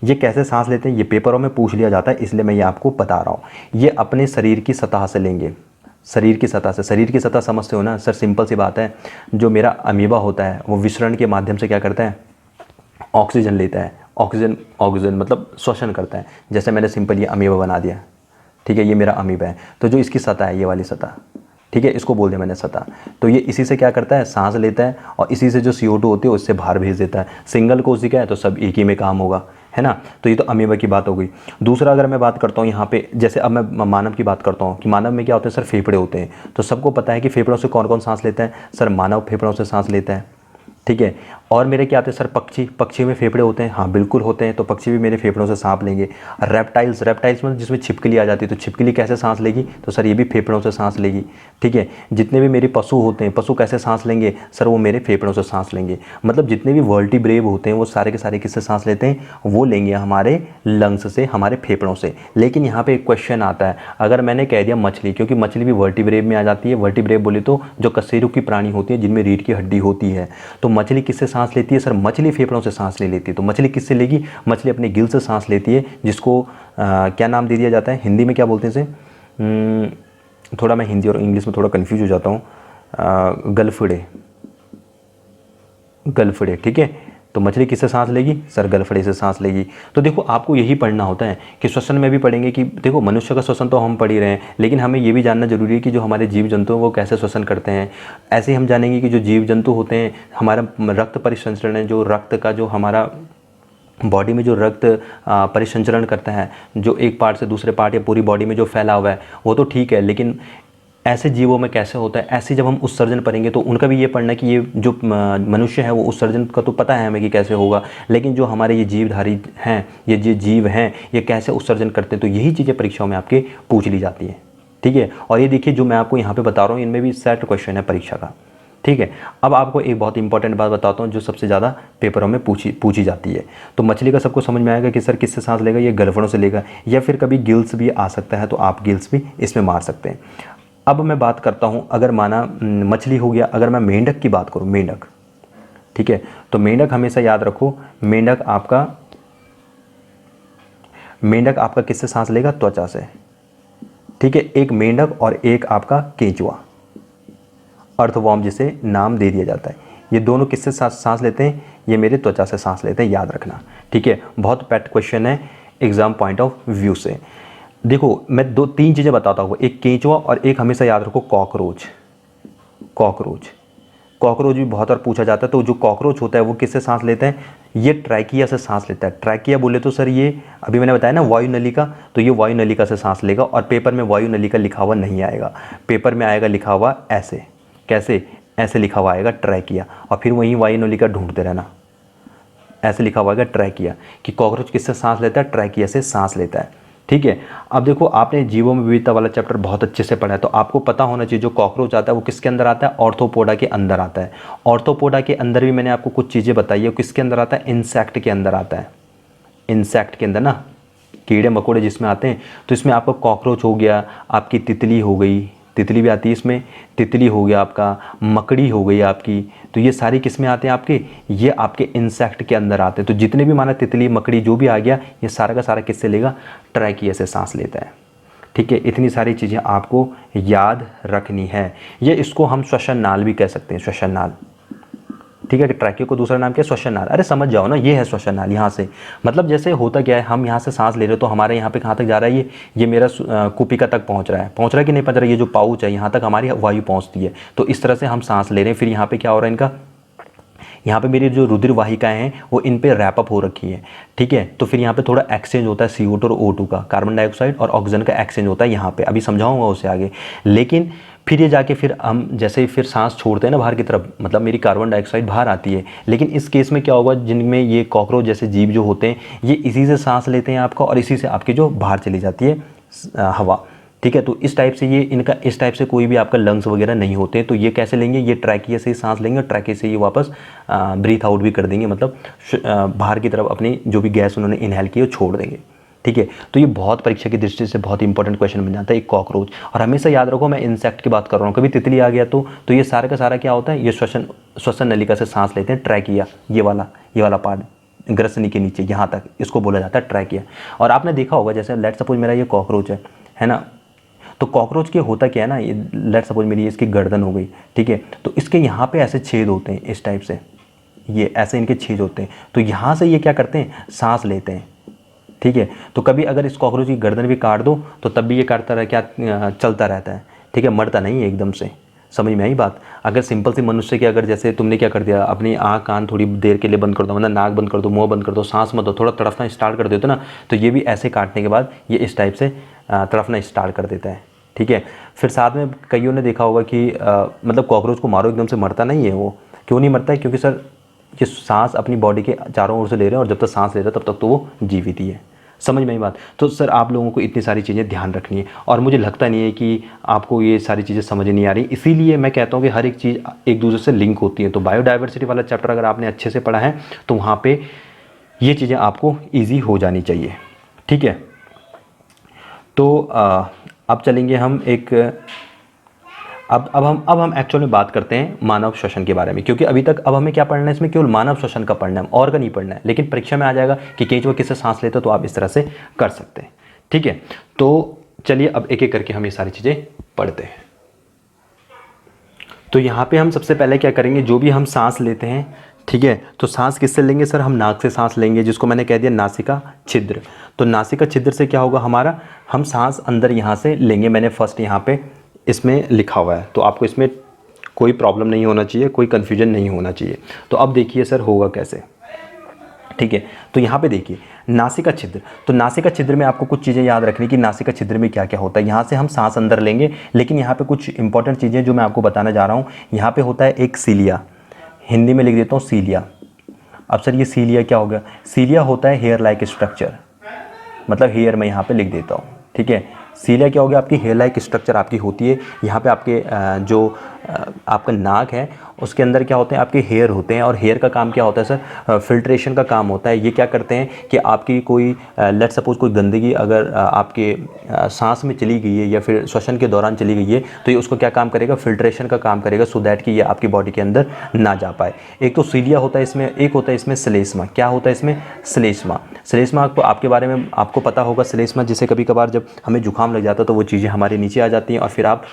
ये कैसे सांस लेते हैं ये पेपरों में पूछ लिया जाता है, इसलिए मैं ये आपको बता रहा हूँ। ये अपने शरीर की सतह से लेंगे, शरीर की सतह से। शरीर की सतह समझते हो ना सर, सिंपल सी बात है। जो मेरा अमीबा होता है वो विसरण के माध्यम से क्या करता है, ऑक्सीजन लेता है। ऑक्सीजन मतलब श्वसन करता है। जैसे मैंने सिंपल ये अमीबा बना दिया, ठीक है, ये मेरा अमीबा है। तो जो इसकी सतह है, ये वाली सतह, ठीक है, इसको बोल दिया मैंने सतह। तो ये इसी से क्या करता है, सांस लेता है और इसी से जो CO2 होती है उससे बाहर भेज देता है। सिंगल कोशिका है तो सब एक ही में काम होगा, है ना। तो ये तो अमीबा की बात हो गई। दूसरा अगर मैं बात करता हूँ यहाँ पे, जैसे अब मैं मानव की बात करता हूँ कि मानव में क्या होते हैं सर, फेफड़े होते हैं। तो सबको पता है कि फेफड़ों से कौन कौन सांस लेता है सर, मानव फेफड़ों से सांस लेता है, ठीक है। और मेरे क्या आते हैं सर, पक्षी में फेफड़े होते हैं, हाँ बिल्कुल होते हैं। तो पक्षी भी मेरे फेफड़ों से सांस लेंगे। रेप्टाइल्स में जिसमें छिपकली आ जाती है, तो छिपकली कैसे सांस लेगी, तो सर ये भी फेफड़ों से सांस लेगी, ठीक है। जितने भी मेरे पशु होते हैं, पशु कैसे सांस लेंगे सर, वो मेरे फेफड़ों से सांस लेंगे। मतलब जितने भी वर्टिब्रेट होते हैं वो सारे के सारे किससे सांस लेते हैं, वो लेंगे हमारे लंग्स से, हमारे फेफड़ों से। लेकिन यहाँ पे एक क्वेश्चन आता है, अगर मैंने कह दिया मछली, क्योंकि मछली भी वर्टिब्रेट में आ जाती है। वर्टिब्रेट बोले तो जो कशेरुकी प्राणी होती है जिनमें रीढ़ की हड्डी होती है। तो मछली किससे सांस लेती है सर, मछली फेफड़ों से सांस ले लेती है। तो मछली किससे लेगी, मछली अपने गिल से सांस लेती है, जिसको क्या नाम दे दिया जाता है, हिंदी में क्या बोलते हैं इसे, थोड़ा मैं हिंदी और इंग्लिश में थोड़ा कंफ्यूज हो जाता हूँ, गलफड़े, ठीक है। तो मछली किससे सांस लेगी सर, गलफड़े से सांस लेगी। तो देखो आपको यही पढ़ना होता है कि श्वसन में भी पढ़ेंगे कि देखो मनुष्य का श्वसन तो हम पढ़ ही रहे हैं, लेकिन हमें ये भी जानना जरूरी है कि जो हमारे जीव जंतु हैं वो कैसे श्वसन करते हैं। ऐसे ही हम जानेंगे कि जो जीव जंतु होते हैं, हमारा रक्त परिसंचरण है, जो रक्त का जो हमारा बॉडी में जो रक्त परिसंचरण करता है, जो एक पार्ट से दूसरे पार्ट या पूरी बॉडी में जो फैला हुआ है वो तो ठीक है, लेकिन ऐसे जीवों में कैसे होता है, ऐसे जब हम उत्सर्जन पढ़ेंगे तो उनका भी ये पढ़ना कि ये जो मनुष्य है वो उत्सर्जन का तो पता है हमें कि कैसे होगा, लेकिन जो हमारे ये जीवधारी हैं, ये जो जीव हैं, ये कैसे उत्सर्जन करते हैं। तो यही चीज़ें परीक्षाओं में आपके पूछ ली जाती हैं, ठीक है। और ये देखिए जो मैं आपको यहाँ पे बता रहा हूँ इनमें भी सेट क्वेश्चन है परीक्षा का, ठीक है। अब आपको एक बहुत इंपॉर्टेंट बात बताता हूँ जो सबसे ज़्यादा पेपरों में पूछी जाती है। तो मछली का सबको समझ में आएगा कि सर किससे सांस लेगा, ये गलफड़ों से लेगा, या फिर कभी गिल्स भी आ सकता है, तो आप गिल्स भी इसमें मार सकते हैं। अब मैं बात करता हूँ, अगर माना मछली हो गया, अगर मैं मेंढक की बात करूँ, मेंढक, ठीक है। तो मेंढक हमेशा याद रखो, मेंढक आपका किससे सांस लेगा, त्वचा से, ठीक है। एक मेंढक और एक आपका केंचुआ, अर्थवॉर्म जिसे नाम दे दिया जाता है, ये दोनों किससे सांस लेते हैं, ये मेरे त्वचा से सांस लेते हैं, याद रखना, ठीक है। बहुत पेट क्वेश्चन है एग्जाम पॉइंट ऑफ व्यू से। देखो मैं 2-3 चीज़ें बताता हूँ, एक केंचुआ और एक हमेशा याद रखो कॉकरोच भी बहुत बार पूछा जाता है। तो जो कॉकरोच होता है वो किससे सांस लेते हैं, ये ट्रैकिया से सांस लेता है। ट्रैकिया बोले तो सर ये अभी मैंने बताया ना वायु नलिका, तो ये वायु नलिका से सांस लेगा। और पेपर में वायु नलिका लिखा हुआ नहीं आएगा, पेपर में आएगा लिखा हुआ ऐसे, कैसे, ऐसे लिखा हुआ आएगा ट्रैकिया, और फिर वहीं वायु नलिका ढूंढते रहना, ऐसे लिखा हुआ आएगा ट्रैकिया, कि कॉकरोच किससे सांस लेता है, ट्रैकिया से सांस लेता है, ठीक है। अब देखो आपने जीवों में विविधता वाला चैप्टर बहुत अच्छे से पढ़ा है, तो आपको पता होना चाहिए जो कॉकरोच आता है वो किसके अंदर आता है, ऑर्थोपोडा के अंदर आता है। ऑर्थोपोडा के अंदर भी मैंने आपको कुछ चीज़ें बताई है, किसके अंदर आता है, इंसेक्ट के अंदर आता है। इंसेक्ट के अंदर ना कीड़े मकोड़े जिसमें आते हैं, तो इसमें आपका कॉकरोच हो गया, आपकी तितली हो गई, तितली भी आती है इसमें, तितली हो गया आपका, मकड़ी हो गई आपकी, तो ये सारी किस में आते हैं आपके, ये आपके इंसेक्ट के अंदर आते हैं। तो जितने भी माना तितली मकड़ी जो भी आ गया, ये सारा का सारा किससे लेगा, ट्रैकिया से सांस लेता है। ठीक है, इतनी सारी चीज़ें आपको याद रखनी है। ये इसको हम श्वसन नाल भी कह सकते हैं, श्वसन नाल। ठीक है, कि ट्रैकिया को दूसरा नाम क्या है, श्वसन नाल। अरे समझ जाओ ना, ये है श्वसन नाल। यहाँ से मतलब जैसे होता क्या है, हम यहाँ से सांस ले रहे हो तो हमारे यहाँ पे कहाँ तक जा रहा है, ये मेरा कुपिका तक पहुँच रहा है कि नहीं पहुँच रहा है, ये जो पाउच है यहाँ तक हमारी वायु पहुँचती है। तो इस तरह से हम सांस ले रहे हैं। फिर यहाँ पे क्या हो रहा है इनका, यहाँ पे मेरी जो रुधिर वाहिकाएं हैं वो इन पे रैप अप हो रखी है। ठीक है, तो फिर यहाँ पे थोड़ा एक्सचेंज होता है CO2 और O2 का, कार्बन डाइऑक्साइड और ऑक्सीजन का एक्सचेंज होता है यहाँ पे, अभी समझाऊंगा उससे आगे। लेकिन फिर ये जाके फिर हम जैसे फिर सांस छोड़ते हैं ना बाहर की तरफ, मतलब मेरी कार्बन डाइऑक्साइड बाहर आती है। लेकिन इस केस में क्या होगा, जिनमें ये कॉकरोच जैसे जीव जो होते हैं, ये इसी से सांस लेते हैं आपका, और इसी से आपकी जो बाहर चली जाती है हवा। ठीक है, तो इस टाइप से ये इनका इस टाइप से कोई भी आपका लंग्स वगैरह नहीं होते। तो ये कैसे लेंगे, ये ट्रैकिया से ही सांस लेंगे, और ट्रैकिया से ये वापस ब्रीथ आउट भी कर देंगे, मतलब बाहर की तरफ अपनी जो भी गैस उन्होंने इनहेल की वो छोड़ देंगे। ठीक है, तो ये बहुत परीक्षा की दृष्टि से बहुत इंपॉर्टेंट क्वेश्चन बन जाता है, एक कॉकरोच। और हमेशा याद रखो मैं इंसेक्ट की बात कर रहा हूँ, कभी तितली आ गया तो ये सारा का सारा क्या होता है, ये श्वसन नलिका से सांस लेते हैं, ट्रैकिया, ये वाला पार्ट ग्रसनी के नीचे यहाँ तक, इसको बोला जाता है ट्रैकिया। और आपने देखा होगा, जैसे लेट सपोज मेरा ये कॉकरोच है ना, तो कॉकरोच के होता क्या है ना, ये लेट सपोज मेरी इसकी गर्दन हो गई। ठीक है, तो इसके यहाँ पे ऐसे छेद होते हैं इस टाइप से, ये ऐसे इनके छेद होते हैं। तो यहाँ से ये क्या करते हैं, सांस लेते हैं। ठीक है, तो कभी अगर इस कॉकरोच की गर्दन भी काट दो तो तब भी ये काटता रह क्या चलता रहता है। ठीक है, मरता नहीं है एकदम से। समझ में आई बात। अगर सिंपल सी मनुष्य की, अगर जैसे तुमने क्या कर दिया, अपनी आँख कान थोड़ी देर के लिए बंद कर दो, मतलब नाक बंद कर दो, मुँह बंद कर दो, सांस मत दो, थोड़ा तड़फना स्टार्ट कर देते हो ना, तो ये भी ऐसे काटने के बाद ये इस टाइप से तड़फना स्टार्ट कर देता है। ठीक है, फिर साथ में कईयों ने देखा होगा कि मतलब कॉकरोच को मारो एकदम से मरता नहीं है वो। क्यों नहीं मरता है, क्योंकि सर ये सांस अपनी बॉडी के चारों ओर से ले रहे हैं, और जब तक सांस ले रहे हैं तब तक तो वो जीवित ही है। समझ में आई बात। तो सर आप लोगों को इतनी सारी चीज़ें ध्यान रखनी है, और मुझे लगता नहीं है कि आपको ये सारी चीज़ें समझ नहीं आ रही। इसीलिए मैं कहता हूँ कि हर एक चीज़ एक दूसरे से लिंक होती है। तो बायोडाइवर्सिटी वाला चैप्टर अगर आपने अच्छे से पढ़ा है तो वहाँ पे ये चीज़ें आपको ईजी हो जानी चाहिए। ठीक है, तो अब चलेंगे हम एक अब हम एक्चुअल में बात करते हैं मानव श्वसन के बारे में, क्योंकि अभी तक अब हमें क्या पढ़ना है, इसमें केवल मानव श्वसन का पढ़ना है, और का नहीं पढ़ना है। लेकिन परीक्षा में आ जाएगा कि केंचुआ किससे सांस लेते हो, तो आप इस तरह से कर सकते हैं। ठीक है, तो चलिए अब एक एक करके हम ये सारी चीज़ें पढ़ते हैं। तो यहाँ पे हम सबसे पहले क्या करेंगे, जो भी हम सांस लेते हैं, ठीक है, तो सांस किससे लेंगे सर, हम नाक से सांस लेंगे, जिसको मैंने कह दिया नासिका छिद्र। तो नासिका छिद्र से क्या होगा हमारा, हम सांस अंदर यहाँ से लेंगे। मैंने फर्स्ट यहाँ पे इसमें लिखा हुआ है, तो आपको इसमें कोई प्रॉब्लम नहीं होना चाहिए, कोई कन्फ्यूजन नहीं होना चाहिए। तो अब देखिए सर होगा कैसे। ठीक है, तो यहाँ पे देखिए नासिका छिद्र। तो नासिका छिद्र में आपको कुछ चीज़ें याद रखनी कि नासिका छिद्र में क्या क्या होता है। यहाँ से हम सांस अंदर लेंगे, लेकिन यहाँ पे कुछ इंपॉर्टेंट चीज़ें जो मैं आपको बताना जा रहा हूँ। यहाँ पे होता है एक सीलिया, हिंदी में लिख देता हूँ सीलिया। अब सर ये सीलिया क्या होगा, सीलिया होता है हेयर लाइक स्ट्रक्चर, मतलब हेयर में यहाँ पे लिख देता हूँ। ठीक है, सीलिया क्या होगी, आपकी हेयर लाइक स्ट्रक्चर आपकी होती है। यहाँ पे आपके जो आपका नाक है उसके अंदर क्या होते हैं, आपके हेयर होते हैं। और हेयर का काम क्या होता है सर, फिल्ट्रेशन का काम होता है। ये क्या करते हैं कि आपकी कोई लेट सपोज कोई गंदगी अगर आपके सांस में चली गई है या फिर श्वसन के दौरान चली गई है, तो ये उसको क्या काम करेगा, फिल्ट्रेशन का काम करेगा, सो दैट कि ये आपकी बॉडी के अंदर ना जा पाए। एक तो सीलिया होता है इसमें, एक होता है इसमें श्लेष्मा। क्या होता है इसमें, श्लेष्मा। श्लेष्मा आपको आपके बारे में आपको पता होगा, श्लेष्मा जिसे कभी कभार जब हमें जुकाम लग जाता है तो वो चीज़ें हमारे नीचे आ जाती हैं, और फिर आप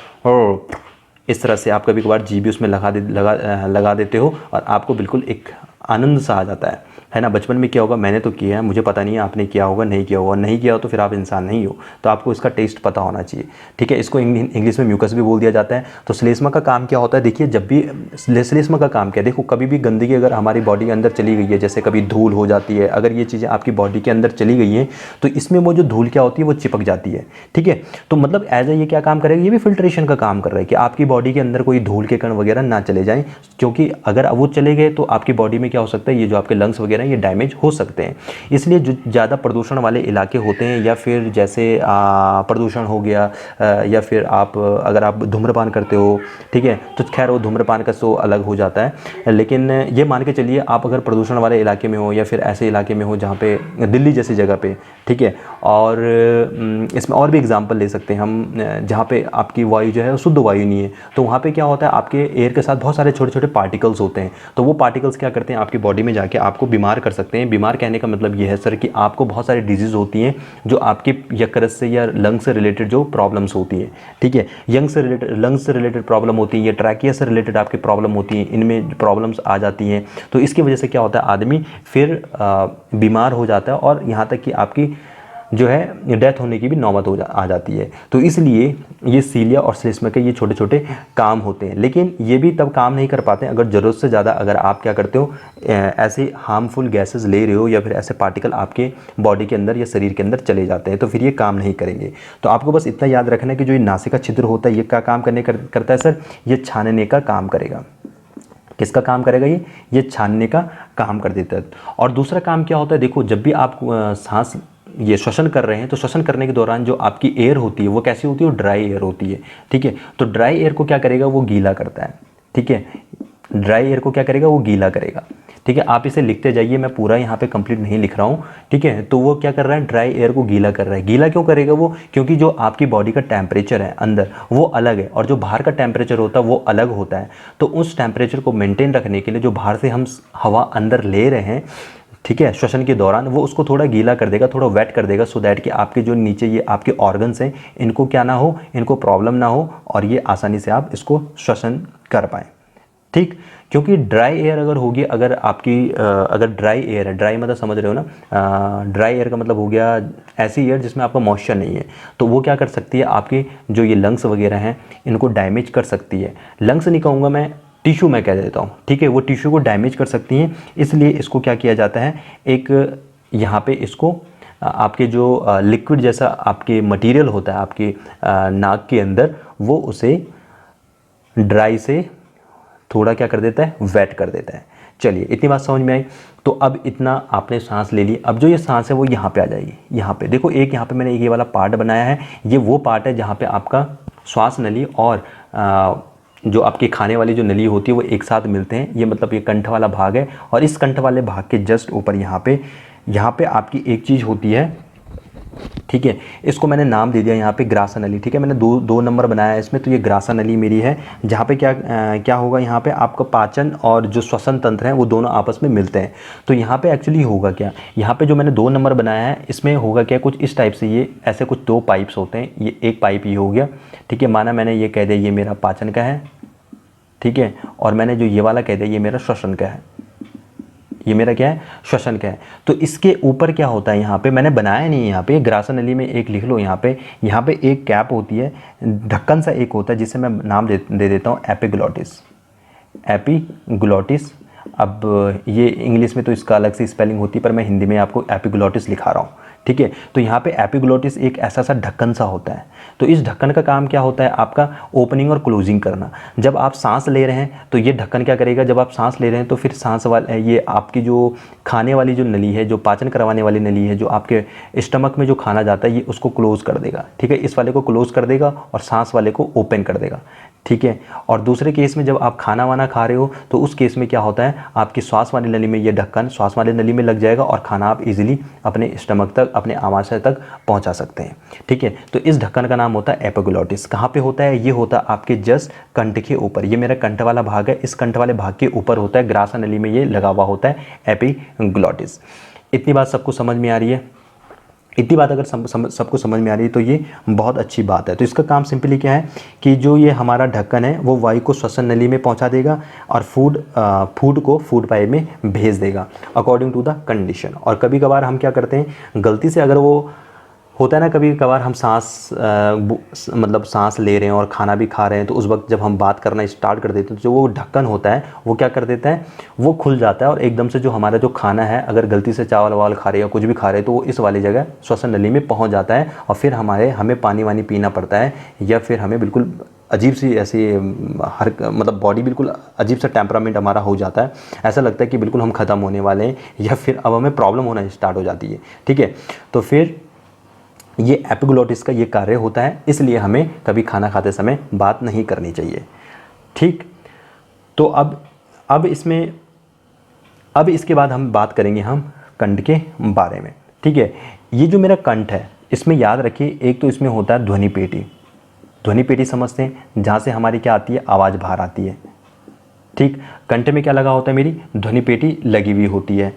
इस तरह से आप कभी कभार जी भी उसमें लगा देते हो, और आपको बिल्कुल एक आनंद सा आ जाता है ना। बचपन में क्या होगा, मैंने तो किया है, मुझे पता नहीं है आपने किया होगा, नहीं किया होगा। नहीं किया हो तो फिर आप इंसान नहीं हो, तो आपको इसका टेस्ट पता होना चाहिए। ठीक है, इसको इंग्लिश में म्यूकस भी बोल दिया जाता है। तो श्लेष्मा का काम क्या होता है, देखिए जब भी श्लेष्मा का काम क्या है, देखो कभी भी गंदगी अगर हमारी बॉडी के अंदर चली गई है, जैसे कभी धूल हो जाती है, अगर ये चीज़ें आपकी बॉडी के अंदर चली गई हैं, तो इसमें वो जो धूल क्या होती है वो चिपक जाती है। ठीक है, तो मतलब एज ए ये क्या काम करेगा, ये भी फिल्ट्रेशन का काम कर रहा है कि आपकी बॉडी के अंदर कोई धूल के कण वगैरह ना चले जाएँ, क्योंकि अगर वो चले गए तो आपकी बॉडी में क्या हो सकता है, ये जो आपके लंग्स वगैरह ये डैमेज हो सकते हैं। इसलिए जो ज़्यादा प्रदूषण वाले इलाके होते हैं, या फिर जैसे प्रदूषण हो गया, या फिर आप अगर आप धूम्रपान करते हो, ठीक है, तो खैर वो धूम्रपान का सो अलग हो जाता है। लेकिन ये मान के चलिए आप अगर प्रदूषण वाले इलाके में हो, या फिर ऐसे इलाके में हो जहाँ पे दिल्ली जैसी जगह पे, ठीक है, और इसमें और भी एग्जांपल ले सकते हैं हम, जहाँ पे आपकी वायु जो है शुद्ध वायु नहीं है, तो वहाँ पे क्या होता है, आपके एयर के साथ बहुत सारे छोटे छोटे पार्टिकल्स होते हैं। तो वो पार्टिकल्स क्या करते हैं, आपकी बॉडी में जाके आपको बीमार कर सकते हैं। बीमार कहने का मतलब ये है सर कि आपको बहुत सारी डिजीज़ होती हैं जो आपके यकृत से या लंग से रिलेटेड जो प्रॉब्लम्स होती हैं, ठीक है, लंग्स से रिलेटेड प्रॉब्लम होती है, या ट्रैकिया से रिलेटेड आपकी प्रॉब्लम होती है, इनमें प्रॉब्लम्स आ जाती हैं। तो इसकी वजह से क्या होता है, आदमी फिर बीमार हो जाता है, और यहाँ तक कि आपकी जो है डेथ होने की भी नौबत आ जाती है। तो इसलिए ये सीलिया और श्लेष्मा के ये छोटे छोटे काम होते हैं, लेकिन ये भी तब काम नहीं कर पाते हैं अगर ज़रूरत से ज़्यादा अगर आप क्या करते हो, ऐसे हार्मफुल गैसेस ले रहे हो, या फिर ऐसे पार्टिकल आपके बॉडी के अंदर या शरीर के अंदर चले जाते हैं, तो फिर ये काम नहीं करेंगे। तो आपको बस इतना याद रखना है कि जो ये नासिका छिद्र होता है, ये क्या काम करता है सर, ये छानने का काम करेगा। किसका काम करेगा, ये छानने का काम कर देता है। और दूसरा काम क्या होता है, देखो जब भी आप सांस ये श्वसन कर रहे हैं, तो श्वसन करने के दौरान जो आपकी एयर होती है वो कैसी होती है, वो ड्राई एयर होती है, ठीक है। तो ड्राई एयर को क्या करेगा, वो गीला करता है, ठीक है, ड्राई एयर को क्या करेगा, वो गीला करेगा, ठीक है। आप इसे लिखते जाइए, मैं पूरा यहाँ पे कंप्लीट नहीं लिख रहा हूँ, ठीक है। तो वो क्या कर रहा है, ड्राई एयर को गीला कर रहा है। गीला क्यों करेगा वो, क्योंकि जो आपकी बॉडी का टेम्परेचर है अंदर वो अलग है, और जो बाहर का टेम्परेचर होता है वो अलग होता है। तो उस टेम्परेचर को मेंटेन रखने के लिए जो बाहर से हम हवा अंदर ले रहे हैं, ठीक है, श्वसन के दौरान, वो उसको थोड़ा गीला कर देगा, थोड़ा वेट कर देगा, सो दैट कि आपके जो नीचे ये आपके ऑर्गन्स हैं, इनको क्या ना हो, इनको प्रॉब्लम ना हो, और ये आसानी से आप इसको श्वसन कर पाएँ, ठीक। क्योंकि ड्राई एयर अगर होगी, अगर आपकी अगर ड्राई एयर है, ड्राई मतलब समझ रहे हो ना, ड्राई एयर का मतलब हो गया ऐसी एयर जिसमें आपका मॉइस्चर नहीं है, तो वो क्या कर सकती है, आपकी जो ये लंग्स वगैरह हैं इनको डैमेज कर सकती है। लंग्स नहीं कहूँगा मैं, टिश्यू मैं कह देता हूँ, ठीक है, वो टिश्यू को डैमेज कर सकती हैं। इसलिए इसको क्या किया जाता है, एक यहाँ पे इसको आपके जो लिक्विड जैसा आपके मटेरियल होता है आपके नाक के अंदर, वो उसे ड्राई से थोड़ा क्या कर देता है, वेट कर देता है। चलिए इतनी बात समझ में आई। तो अब इतना आपने सांस ले ली, अब जो ये सांस है वो यहाँ पे आ जाएगी। यहाँ पे देखो, एक यहाँ पे मैंने ये वाला पार्ट बनाया है, ये वो पार्ट है जहाँ पे आपका श्वास नली और जो आपकी खाने वाली जो नली होती है वो एक साथ मिलते हैं। ये मतलब ये कंठ वाला भाग है, और इस कंठ वाले भाग के जस्ट ऊपर यहाँ पे आपकी एक चीज़ होती है, ठीक है, इसको मैंने नाम दे दिया यहाँ पे ग्रासा नली, ठीक है। मैंने दो नंबर बनाया है इसमें, तो ये ग्रासा नली मेरी है, जहाँ पे क्या होगा, यहाँ पे आपका पाचन और जो श्वसन तंत्र है वो दोनों आपस में मिलते हैं। तो यहाँ पे एक्चुअली होगा क्या, यहाँ पे जो मैंने 2 नंबर बनाया है इसमें होगा क्या, कुछ इस टाइप से, ये ऐसे कुछ 2 पाइप्स होते हैं, ये एक पाइप ये हो गया, ठीक है, माना मैंने ये कह दिया ये मेरा पाचन का है, ठीक है, और मैंने जो ये वाला कह दिया ये मेरा श्वसन का है, ये मेरा क्या है, श्वसन का है। तो इसके ऊपर क्या होता है, यहाँ पे मैंने बनाया नहीं है, यहाँ पे ग्रासा नली में एक लिख लो, यहाँ पे एक कैप होती है, ढक्कन सा एक होता है, जिसे मैं नाम दे देता हूँ एपिग्लोटिस। अब ये इंग्लिश में तो इसका अलग से स्पेलिंग होती है, पर मैं हिंदी में आपको एपिग्लोटिस लिखा रहा हूँ, ठीक है। तो यहाँ पे एपिग्लोटिस एक ऐसा सा ढक्कन सा होता है। तो इस ढक्कन का काम क्या होता है, आपका ओपनिंग और क्लोजिंग करना। जब आप सांस ले रहे हैं तो ये ढक्कन क्या करेगा, जब आप सांस ले रहे हैं तो फिर सांस वाले ये आपकी जो खाने वाली जो नली है, जो पाचन करवाने वाली नली है, जो आपके स्टमक में जो खाना जाता है, ये उसको क्लोज कर देगा, ठीक है, इस वाले को क्लोज कर देगा और सांस वाले को ओपन कर देगा, ठीक है। और दूसरे केस में जब आप खाना वाना खा रहे हो तो उस केस में क्या होता है, आपकी श्वास वाली नली में ये ढक्कन श्वास वाली नली में लग जाएगा और खाना आप इजीली अपने स्टमक तक, अपने आमाशय तक पहुंचा सकते हैं, ठीक है। तो इस ढक्कन का नाम होता है एपिग्लोटिस। कहाँ पे होता है, ये होता है आपके जस्ट कंठ के ऊपर। ये मेरा कंठ वाला भाग है, इस कंठ वाले भाग के ऊपर होता है, ग्रासा नली में ये लगा हुआ होता है एपिग्लोटिस। इतनी बात सबको समझ में आ रही है? इतनी बात अगर सबको समझ में आ रही है तो ये बहुत अच्छी बात है। तो इसका काम सिंपली क्या है कि जो ये हमारा ढक्कन है वो वायु को श्वसन नली में पहुंचा देगा और फूड को फूड पाइप में भेज देगा अकॉर्डिंग टू द कंडीशन। और कभी कभार हम क्या करते हैं, गलती से अगर वो होता है ना, कभी कभार हम मतलब सांस ले रहे हैं और खाना भी खा रहे हैं, तो उस वक्त जब हम बात करना स्टार्ट कर देते हैं तो जो वो ढक्कन होता है वो क्या कर देता है, वो खुल जाता है और एकदम से जो हमारा जो खाना है, अगर गलती से चावल वावल खा रहे हैं या कुछ भी खा रहे हैं, तो वो इस वाली जगह श्वसन नली में पहुंच जाता है और फिर हमें पानी वानी पीना पड़ता है या फिर हमें बिल्कुल अजीब सी ऐसी हर मतलब बॉडी बिल्कुल अजीब सा टेम्परामेंट हमारा हो जाता है, ऐसा लगता है कि बिल्कुल हम ख़त्म होने वाले हैं या फिर अब हमें प्रॉब्लम होना स्टार्ट हो जाती है। ठीक है, तो फिर ये एपिग्लोटिस का ये कार्य होता है, इसलिए हमें कभी खाना खाते समय बात नहीं करनी चाहिए। ठीक, तो अब इसके बाद हम बात करेंगे हम कंठ के बारे में। ठीक है, ये जो मेरा कंठ है इसमें याद रखिए, एक तो इसमें होता है ध्वनि पेटी। ध्वनि पेटी समझते हैं, जहाँ से हमारी क्या आती है, आवाज़ बाहर आती है। ठीक, कंठ में क्या लगा होता है, मेरी ध्वनि पेटी लगी हुई होती है।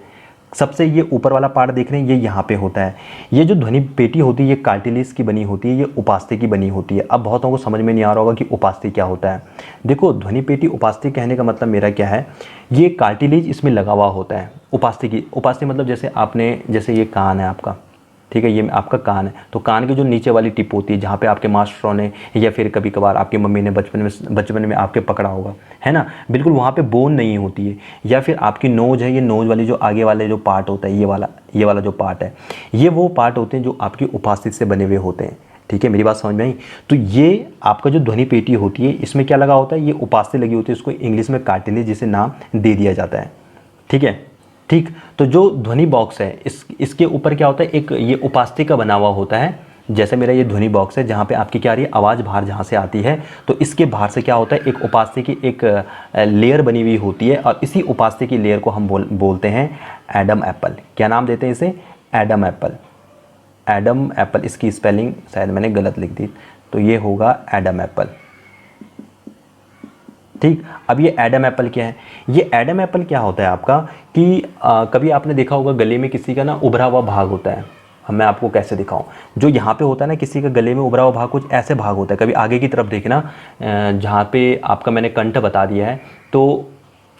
सबसे ये ऊपर वाला पार्ट देख रहे हैं, ये यहाँ पे होता है। ये जो ध्वनि पेटी होती है ये कार्टिलेज की बनी होती है, ये उपास्थि की बनी होती है। अब बहुतों को समझ में नहीं आ रहा होगा कि उपास्थि क्या होता है। देखो, ध्वनि पेटी उपास्थि कहने का मतलब मेरा क्या है, ये कार्टिलेज इसमें लगा हुआ होता है। उपास्थि मतलब जैसे ये कान है आपका, ठीक है, ये आपका कान है, तो कान की जो नीचे वाली टिप होती है, जहाँ पे आपके मास्टरों ने या फिर कभी कभार आपकी मम्मी ने बचपन में आपके पकड़ा होगा, है ना, बिल्कुल वहाँ पे बोन नहीं होती है। या फिर आपकी नोज है, ये नोज वाली जो आगे वाले जो पार्ट होता है, ये वाला जो पार्ट है, ये वो पार्ट होते हैं जो आपकी उपास्थि से बने हुए होते हैं। ठीक है, मेरी बात समझ में आई। तो ये आपका जो ध्वनि पेटी होती है, इसमें क्या लगा होता है, ये उपास्थि लगी होती है, इसको इंग्लिश में कार्टिलेज जिसे नाम दे दिया जाता है। ठीक है, ठीक, तो जो ध्वनि बॉक्स है इसके ऊपर क्या होता है, एक ये उपास्थि का बना हुआ होता है। जैसे मेरा ये ध्वनि बॉक्स है, जहाँ पे आपकी क्या आ रही है, आवाज़ बाहर जहाँ से आती है, तो इसके बाहर से क्या होता है, एक उपास्थि की एक लेयर बनी हुई होती है, और इसी उपास्थि की लेयर को हम बोलते हैं एडम एप्पल। क्या नाम देते हैं इसे, एडम एप्पल। एडम एप्पल, इसकी स्पेलिंग शायद मैंने गलत लिख दी, तो ये होगा एडम एप्पल। ठीक, अब ये एडम एप्पल क्या है, ये एडम एप्पल क्या होता है आपका कि कभी आपने देखा होगा गले में किसी का ना उभरा हुआ भाग होता है। अब मैं आपको कैसे दिखाऊं, जो यहाँ पे होता है ना, किसी का गले में उभरा हुआ भाग कुछ ऐसे भाग होता है। कभी आगे की तरफ देखना, जहाँ पे आपका मैंने कंठ बता दिया है, तो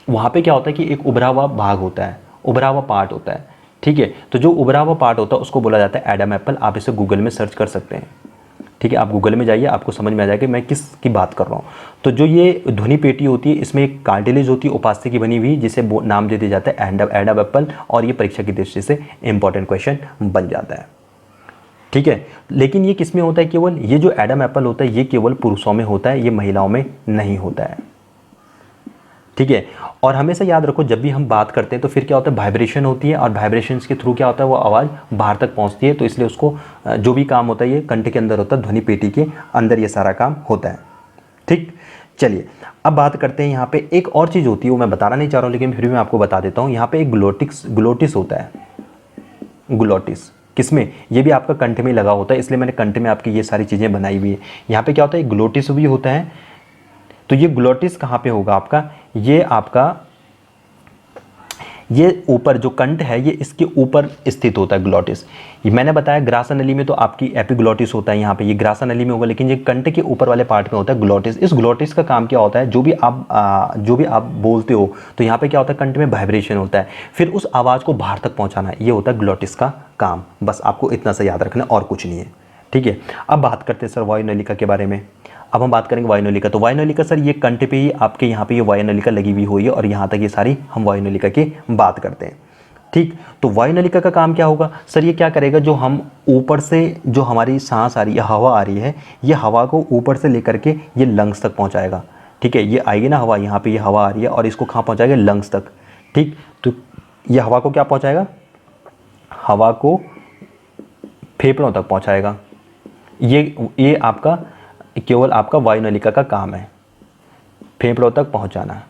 वहाँ पे क्या होता है कि एक उभरा हुआ भाग होता है, उभरा हुआ पार्ट होता है। ठीक है, तो जो उभरा हुआ पार्ट होता है उसको बोला जाता है एडम एप्पल। आप इसे गूगल में सर्च कर सकते हैं। ठीक है, आप गूगल में जाइए, आपको समझ में आ जाएगा कि मैं किस की बात कर रहा हूँ। तो जो ये ध्वनि पेटी होती है, इसमें एक कार्टिलेज होती है उपास्थि की बनी हुई, जिसे नाम दे दिया जाता है एडम एप्पल, और ये परीक्षा की दृष्टि से इंपॉर्टेंट क्वेश्चन बन जाता है। ठीक है, लेकिन ये किस में होता है, केवल ये जो एडम एप्पल होता है ये केवल पुरुषों में होता है, ये महिलाओं में नहीं होता है। ठीक है, और हमेशा याद रखो, जब भी हम बात करते हैं तो फिर क्या होता है, वाइब्रेशन होती है, और वाइब्रेशंस के थ्रू क्या होता है, वो आवाज़ बाहर तक पहुंचती है। तो इसलिए उसको जो भी काम होता है ये कंठ के अंदर होता है, ध्वनि पेटी के अंदर ये सारा काम होता है। ठीक, चलिए अब बात करते हैं, यहाँ पे एक और चीज़ होती है, वो मैं बताना नहीं चाह रहा हूँ, लेकिन फिर भी मैं आपको बता देता हूँ। यहाँ पे एक ग्लोटिस होता है। ग्लोटिस किसमें, ये भी आपका कंठ में लगा होता है, इसलिए मैंने कंठ में आपकी ये सारी चीज़ें बनाई हुई है। यहाँ पे क्या होता है, ग्लोटिस भी होता है। तो ये ग्लोटिस कहाँ पे होगा आपका, ये आपका ये ऊपर जो कंठ है ये इसके ऊपर स्थित होता है ग्लोटिस। ये मैंने बताया ग्रासा नली में तो आपकी एपिग्लोटिस होता है, यहाँ पे ये ग्रासा नली में होगा, लेकिन ये कंठ के ऊपर वाले पार्ट में होता है ग्लोटिस। इस ग्लोटिस का काम क्या होता है, जो भी आप बोलते हो तो यहाँ पे क्या होता है, कंठ में वाइब्रेशन होता है, फिर उस आवाज़ को बाहर तक पहुँचाना, ये होता है ग्लोटिस का काम। बस आपको इतना सा याद रखना, और कुछ नहीं है। ठीक है, अब बात करते हैं सर वायुनलिका के बारे में। अब हम बात करेंगे वायुनलिका। तो वायुनलिका सर ये कंठ पे ही आपके यहाँ पे ये वायुनलिका लगी हुई हुई है, और यहाँ तक ये सारी हम वायुनलिका की बात करते हैं। ठीक, तो वायुनलिका का काम क्या होगा सर, ये क्या करेगा, जो हम ऊपर से जो हमारी सांस आ रही है, हवा आ रही है, ये हवा को ऊपर से लेकर के ये लंग्स तक पहुँचाएगा। ठीक है, ये आएगी ना हवा, यहाँ पर ये हवा आ रही है और इसको कहाँ पहुँचाएगा, लंग्स तक। ठीक, तो ये हवा को क्या पहुँचाएगा, हवा को फेफड़ों तक पहुँचाएगा। ये आपका केवल आपका वायुनलिका का काम है, फेफड़ों तक पहुंचाना।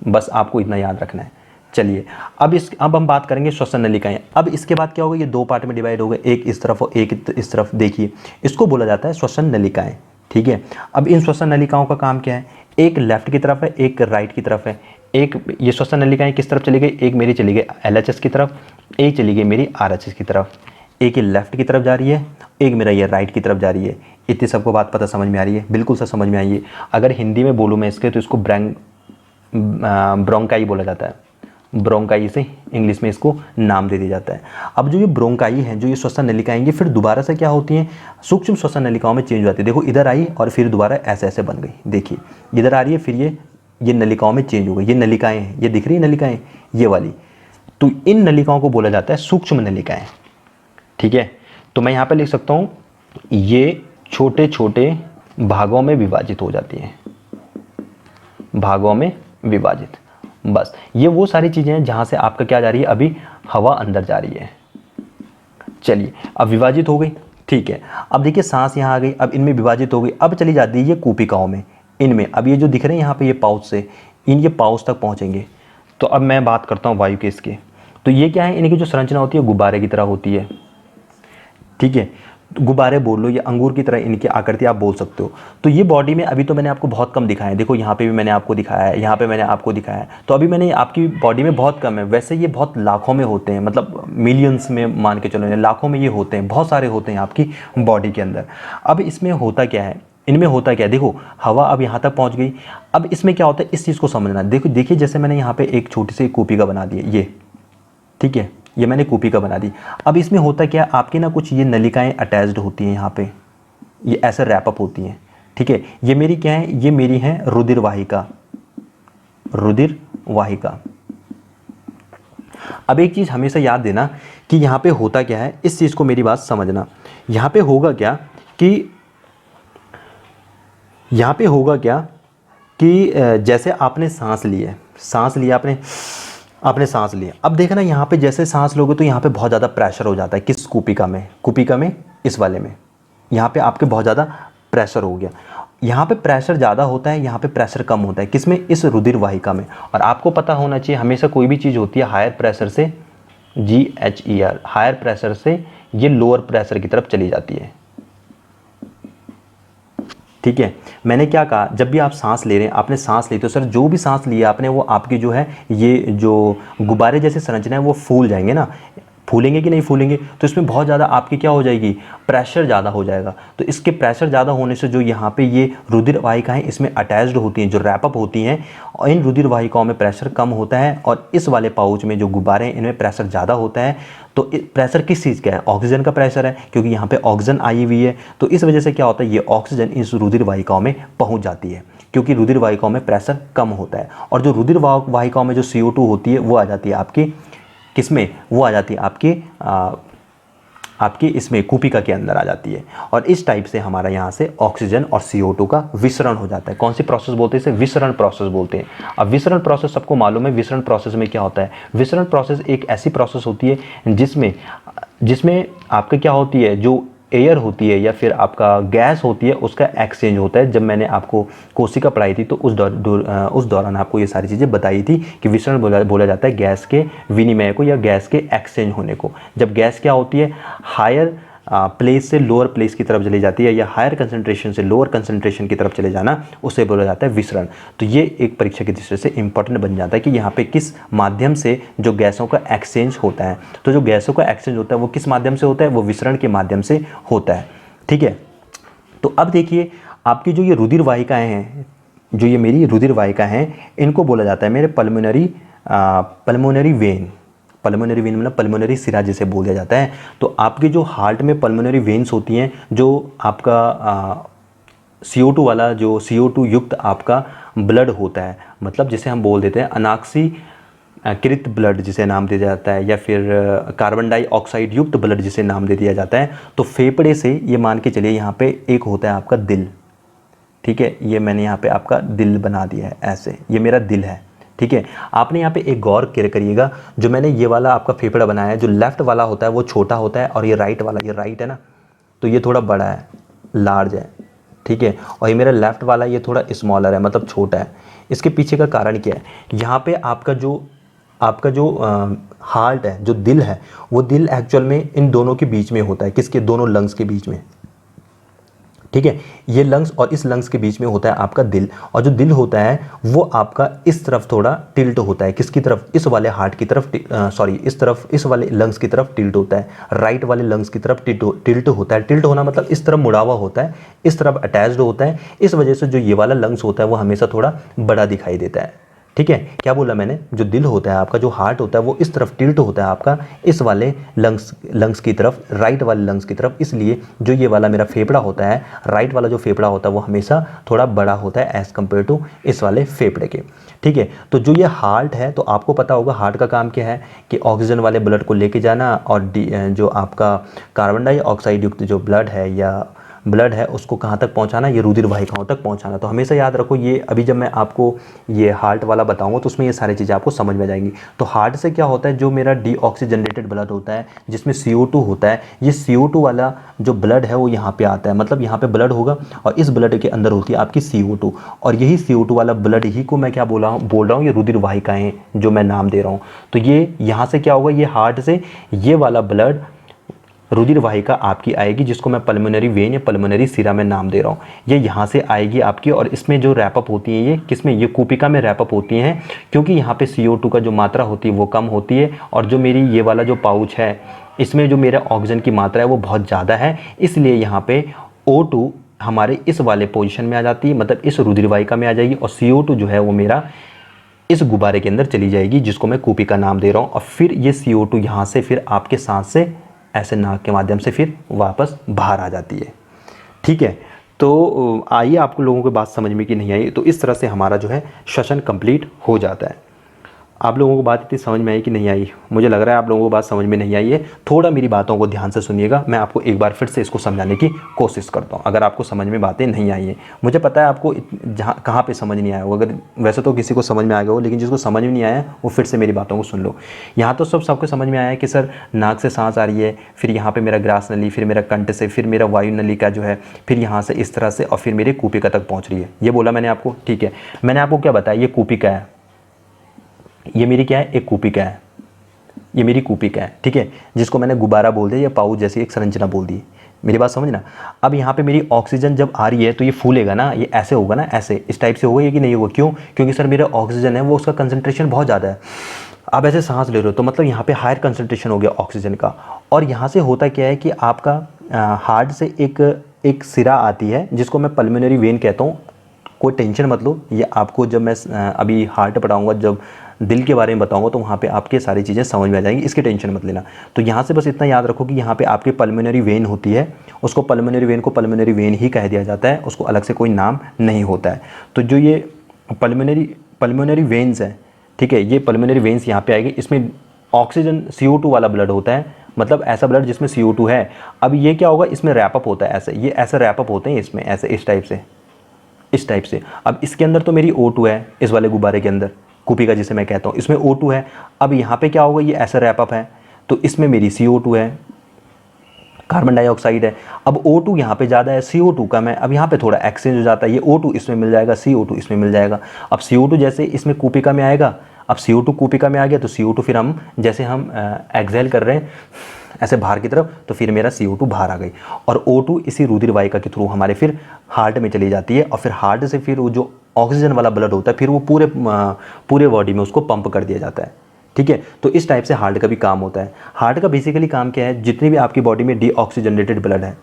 बस आपको इतना याद रखना है। चलिए अब हम बात करेंगे श्वसन नलिकाएं। अब इसके बाद क्या होगा, ये दो पार्ट में डिवाइड हो गए, एक इस तरफ और एक इस तरफ। देखिए, इसको बोला जाता है श्वसन नलिकाएं। ठीक है, अब इन श्वसन नलिकाओं का काम क्या है, एक लेफ्ट की तरफ है, एक राइट की तरफ है। एक ये श्वसन नलिकाएं किस तरफ चली गई, एक मेरी चली गई LHS की तरफ, एक चली गई मेरी RHS की तरफ। एक ये लेफ्ट की तरफ जा रही है, एक मेरा ये राइट की तरफ जा रही है। इतनी सबको बात पता समझ में आ रही है, बिल्कुल सर समझ में आई है। अगर हिंदी में बोलूँ मैं इसके, तो इसको ब्रोंकाई बोला जाता है। ब्रोंकाई से इंग्लिश में इसको नाम दे दिया जाता है। अब जो ये ब्रोंकाई है, जो ये श्वसन नलिकाएं, ये फिर दोबारा से क्या होती हैं, सूक्ष्म श्वसन नलिकाओं में चेंज हो जाती है। देखो इधर आई और फिर दोबारा ऐसे ऐसे बन गई। देखिए इधर आ रही है, फिर ये नलिकाओं में चेंज हो गई। ये नलिकाएँ हैं, ये दिख रही है नलिकाएँ, ये वाली। तो इन नलिकाओं को बोला जाता है सूक्ष्म नलिकाएँ। ठीक है, तो मैं यहाँ पे लिख सकता हूँ, ये छोटे छोटे भागों में विभाजित हो जाती हैं, भागों में विभाजित। बस ये वो सारी चीज़ें हैं जहाँ से आपका क्या जा रही है, अभी हवा अंदर जा रही है। चलिए अब विभाजित हो गई, ठीक है। अब देखिए सांस यहाँ आ गई, अब इनमें विभाजित हो गई, अब चली जाती है ये कूपिकाओं में, इनमें। अब ये जो दिख रहे हैं यहाँ पे ये पाउच से ये पाउच तक पहुँचेंगे। तो अब मैं बात करता हूँ वायु के इसके। तो ये क्या है, इनकी जो संरचना होती है गुब्बारे की तरह होती है, ठीक है। गुब्बारे बोल लो या अंगूर की तरह इनकी आकृति आप बोल सकते हो। तो ये बॉडी में अभी तो मैंने आपको बहुत कम दिखाया है, देखो यहाँ पे भी मैंने आपको दिखाया है, यहाँ पे मैंने आपको दिखाया है। तो अभी मैंने आपकी बॉडी में बहुत कम है, वैसे ये बहुत लाखों में होते हैं, मतलब मिलियंस में मान के चलो, लाखों में ये होते हैं, बहुत सारे होते हैं आपकी बॉडी के अंदर। अब इसमें होता क्या है, इनमें होता क्या है, देखो हवा अब यहाँ तक पहुँच गई। अब इसमें क्या होता है, इस चीज़ को समझना। देखो देखिए जैसे मैंने यहाँ पे एक छोटी सी कूपिका बना दी है, ये ठीक है, ये मैंने कूपिका बना दी। अब इसमें होता क्या है, आपकी ना कुछ ये नलिकाएं अटैच्ड होती हैं यहाँ पे, ये ऐसे रैपअप होती हैं, ठीक है। ये मेरी क्या है, ये मेरी है रुधिर वाहिका, रुधिर वाहिका। अब एक चीज़ हमेशा याद देना कि यहाँ पे होता क्या है, इस चीज़ को मेरी बात समझना। यहाँ पे होगा क्या कि यहाँ पे होगा क्या कि जैसे आपने सांस ली है, सांस लिया आपने सांस लिया। अब देखना यहाँ पे जैसे सांस लोगे तो यहाँ पे बहुत ज़्यादा प्रेशर हो जाता है, किस कूपिका में, कूपिका में, इस वाले में। यहाँ पे आपके बहुत ज़्यादा प्रेशर हो गया, यहाँ पे प्रेशर ज़्यादा होता है, यहाँ पे प्रेशर कम होता है, किसमें, इस रुधिर वाहिका में। और आपको पता होना चाहिए हमेशा कोई भी चीज़ होती है हायर प्रेशर से, GHER, हायर प्रेशर से ये लोअर प्रेशर की तरफ चली जाती है, ठीक है। मैंने क्या कहा, जब भी आप सांस ले रहे हैं, आपने सांस ली तो सर जो भी सांस लिया आपने वो आपकी जो है ये जो गुब्बारे जैसे संरचना है वो फूल जाएंगे ना, फूलेंगे कि नहीं फूलेंगे। तो इसमें बहुत ज़्यादा आपकी क्या हो जाएगी, प्रेशर ज़्यादा हो जाएगा। तो इसके प्रेशर ज़्यादा होने से जो यहाँ पे ये रुधिर वाहिकाएँ इसमें अटैच्ड होती हैं, जो रैपअप होती हैं, और इन रुधिर वाहिकाओं में प्रेशर कम होता है, और इस वाले पाउच में जो गुब्बारे हैं इनमें प्रेशर ज़्यादा होता है। तो प्रेशर किस चीज़ का है, ऑक्सीजन का प्रेशर है, क्योंकि यहाँ पे ऑक्सीजन आई हुई है। तो इस वजह से क्या होता है, ये ऑक्सीजन इस रुधिर वाहिकाओं में पहुँच जाती है, क्योंकि रुधिर वाहिकाओं में प्रेशर कम होता है। और जो रुधिर वाहिकाओं में जो CO2 होती है वो आ जाती है आपकी किसमें, वो आ जाती है आपकी इसमें कूपिका के अंदर आ जाती है। और इस टाइप से हमारा यहाँ से ऑक्सीजन और CO2 का विसरण हो जाता है। कौन सी प्रोसेस बोलते हैं इसे, विसरण प्रोसेस बोलते हैं। अब विसरण प्रोसेस सबको मालूम है, विसरण प्रोसेस में क्या होता है। विसरण प्रोसेस एक ऐसी प्रोसेस होती है जिसमें आपका क्या होती है, जो एयर होती है या फिर आपका गैस होती है उसका एक्सचेंज होता है। जब मैंने आपको कोशिका पढ़ाई थी तो उस दौरान आपको ये सारी चीज़ें बताई थी कि विसरण बोला जाता है गैस के विनिमय को या गैस के एक्सचेंज होने को। जब गैस क्या होती है, हायर प्लेस से लोअर प्लेस की तरफ चली जाती है, या हायर कंसंट्रेशन से लोअर कंसंट्रेशन की तरफ चले जाना, उसे बोला जाता है विसरण। तो ये एक परीक्षा की दृष्टि से इंपॉर्टेंट बन जाता है कि यहाँ पे किस माध्यम से जो गैसों का एक्सचेंज होता है। तो जो गैसों का एक्सचेंज होता है वो किस माध्यम से होता है, वो विसरण के माध्यम से होता है, ठीक है। तो अब देखिए आपकी जो ये रुधिर वाहिकाएँ हैं, जो ये मेरी रुधिर वाहिकाएँ हैं, इनको बोला जाता है मेरे पल्मोनरी वेन। पल्मोनरी वेन मतलब पल्मोनरी सिरा जिसे बोल दिया जाता है। तो आपके जो हार्ट में पल्मोनरी वेन्स होती हैं, जो आपका CO2 वाला, जो CO2 युक्त आपका ब्लड होता है, मतलब जिसे हम बोल देते हैं अनाक्सीकृत ब्लड जिसे नाम दिया जाता है, या फिर कार्बन डाइऑक्साइड युक्त ब्लड जिसे नाम दे दिया जाता है। तो फेफड़े से ये मान के चलिए यहाँ पे एक होता है आपका दिल, ठीक है। ये मैंने यहाँ पे आपका दिल बना दिया है ऐसे, ये मेरा दिल है, ठीक है। आपने यहाँ पे एक गौर करिएगा, जो मैंने ये वाला आपका फेफड़ा बनाया है, जो लेफ्ट वाला होता है वो छोटा होता है, और ये राइट वाला, ये राइट है ना, तो ये थोड़ा बड़ा है, लार्ज है, ठीक है। और ये मेरा लेफ्ट वाला ये थोड़ा स्मॉलर है, मतलब छोटा है। इसके पीछे का कारण क्या है, यहाँ पे आपका जो हार्ट है, जो दिल है, वो दिल एक्चुअल में इन दोनों के बीच में होता है, किसके, दोनों लंग्स के बीच में, ठीक है। ये लंग्स और इस लंग्स के बीच में होता है आपका दिल। और जो दिल होता है वो आपका इस तरफ थोड़ा टिल्ट होता है, किसकी तरफ, इस वाले हार्ट की तरफ, इस वाले लंग्स की तरफ टिल्ट होता है, राइट वाले लंग्स की तरफ टिल्ट होता है। टिल्ट होना मतलब इस तरफ मुड़ा हुआ होता है, इस तरफ अटैच्ड होता है। इस वजह से जो ये वाला लंग्स होता है वो हमेशा थोड़ा बड़ा दिखाई देता है, ठीक है। क्या बोला मैंने, जो दिल होता है आपका, जो हार्ट होता है वो इस तरफ टिल्ट होता है आपका, इस वाले लंग्स की तरफ, राइट वाले लंग्स की तरफ। इसलिए जो ये वाला मेरा फेफड़ा होता है, राइट वाला जो फेफड़ा होता है वो हमेशा थोड़ा बड़ा होता है एज़ कम्पेयर टू इस वाले फेफड़े के, ठीक है। तो जो ये हार्ट है, तो आपको पता होगा हार्ट का काम क्या है कि ऑक्सीजन वाले ब्लड को लेके जाना, और जो आपका कार्बन डाइऑक्साइड युक्त जो ब्लड है या ब्लड है उसको कहाँ तक पहुँचाना, ये रुधिर वाहिकाओं तक पहुँचाना। तो हमेशा याद रखो ये, अभी जब मैं आपको ये हार्ट वाला बताऊँगा तो उसमें ये सारी चीज़ें आपको समझ में आ जाएंगी। तो हार्ट से क्या होता है, जो मेरा डीऑक्सीजनेटेड ब्लड होता है जिसमें CO2 होता है, ये CO2 वाला जो ब्लड है वो यहाँ पे आता है, मतलब यहाँ पे ब्लड होगा और इस ब्लड के अंदर होती है आपकी CO2, और यही CO2 वाला ब्लड ही को मैं क्या बोल रहा हूँ, ये रुधिर वाहिकाएँ जो मैं नाम दे रहा हूँ। तो ये यहाँ से क्या होगा, ये हार्ट से ये वाला ब्लड रुधिर वाहिका आपकी आएगी, जिसको मैं पल्मोनरी वेन या पल्मोनरी सिरा में नाम दे रहा हूँ, ये यहाँ से आएगी आपकी। और इसमें जो रैपअप होती है, ये किसमें, ये कूपिका में रैपअप होती हैं, क्योंकि यहाँ पे CO2 का जो मात्रा होती है वो कम होती है, और जो मेरी ये वाला जो पाउच है इसमें जो मेरा ऑक्सीजन की मात्रा है वो बहुत ज़्यादा है, इसलिए यहाँ पे O2 हमारे इस वाले पोजीशन में आ जाती है, मतलब इस रुधिर वाहिका में आ जाएगी, और CO2 जो है वो मेरा इस गुब्बारे के अंदर चली जाएगी, जिसको मैं कूपिका नाम दे रहा हूँ। और फिर ये CO2 यहाँ से फिर आपके सांस से ऐसे नाक के माध्यम से फिर वापस बाहर आ जाती है। ठीक है, तो आइए आपको लोगों को बात समझ में कि नहीं आई। तो इस तरह से हमारा जो है श्वसन कंप्लीट हो जाता है। आप लोगों को बात इतनी समझ में आई कि नहीं आई, मुझे लग रहा है आप लोगों को बात समझ में नहीं आई है। थोड़ा मेरी बातों को ध्यान से सुनिएगा, मैं आपको एक बार फिर से इसको समझाने की कोशिश करता हूँ, अगर आपको समझ में बातें नहीं आई हैं। मुझे पता है आपको जहाँ कहाँ पे समझ नहीं आया हो, अगर वैसे तो किसी को समझ में आ गया हो, लेकिन जिसको समझ में नहीं आया वो फिर से मेरी बातों को सुन लो। यहाँ तो सबको समझ में आया है कि सर नाक से सांस आ रही है, फिर यहाँ पर मेरा ग्रास नली, फिर मेरा कंठ से, फिर मेरा वायु नली का जो है, फिर यहाँ से इस तरह से, और फिर मेरे कूपिका तक पहुँच रही है, ये बोला मैंने आपको। ठीक है, मैंने आपको क्या बताया, ये कूपिका है, ये मेरी क्या है, एक कूपिका है, ये मेरी कूपिका है। ठीक है, जिसको मैंने गुब्बारा बोल दिया या पाउच जैसी एक संरचना बोल दी, मेरी बात समझना। अब यहाँ पे मेरी ऑक्सीजन जब आ रही है तो ये फूलेगा ना, ये ऐसे होगा ना, ऐसे इस टाइप से होगा ये कि नहीं होगा, क्यों, क्योंकि सर मेरा ऑक्सीजन है वो उसका कंसंट्रेशन बहुत ज़्यादा है। आप ऐसे सांस ले रहे हो तो मतलब यहाँ पे हायर कंसंट्रेशन हो गया ऑक्सीजन का, और यहाँ से होता क्या है कि आपका हार्ट से एक सिरा आती है जिसको मैं पल्मोनरी वेन कहता हूँ। कोई टेंशन मत लो, ये आपको जब मैं अभी हार्ट पढ़ाऊँगा, जब दिल के बारे में बताऊंगा तो वहाँ पे आपके सारी चीज़ें समझ में आ जाएंगी, इसकी टेंशन मत लेना। तो यहाँ से बस इतना याद रखो कि यहाँ पे आपकी पल्मोनरी वेन होती है, उसको पल्मोनरी वेन को पल्मोनरी वेन ही कह दिया जाता है, उसको अलग से कोई नाम नहीं होता है। तो जो ये पल्मोनरी वेन्स हैं, ठीक है, ये पल्मोनरी वेन्स यहाँ पे आएगी, इसमें ऑक्सीजन CO2 वाला ब्लड होता है, मतलब ऐसा ब्लड जिसमें CO2 है। अब ये क्या होगा, इसमें रैपअप होता है, ऐसे ये ऐसे रैपअप होते हैं इसमें, ऐसे इस टाइप से। अब इसके अंदर तो मेरी O2 है, इस वाले गुब्बारे के अंदर कूपिका जिसे मैं कहता हूँ, इसमें O2 है। अब यहाँ पे क्या होगा, ये ऐसा रैपअप है, तो इसमें मेरी CO2 है, कार्बन डाइऑक्साइड है। अब O2 यहाँ पे ज़्यादा है, CO2 कम है, अब यहाँ पे थोड़ा एक्सचेंज हो जाता है, ये O2 इसमें मिल जाएगा, CO2 इसमें मिल जाएगा। अब CO2 जैसे इसमें कूपिका में आएगा, अब CO2 कूपिका में आ गया तो CO2 फिर हम जैसे हम एक्सहेल कर रहे हैं ऐसे बाहर की तरफ, तो फिर मेरा CO2 बाहर आ गई, और O2 इसी रुधिर वाहिका के थ्रू हमारे फिर हार्ट में चली जाती है, और फिर हार्ट से फिर वो जो ऑक्सीजन वाला ब्लड होता है फिर वो पूरे बॉडी में उसको पंप कर दिया जाता है। ठीक है, तो इस टाइप से हार्ट का भी काम होता है। हार्ट का बेसिकली काम क्या है, जितनी भी आपकी बॉडी में डीऑक्सीजनेटेड ब्लड है,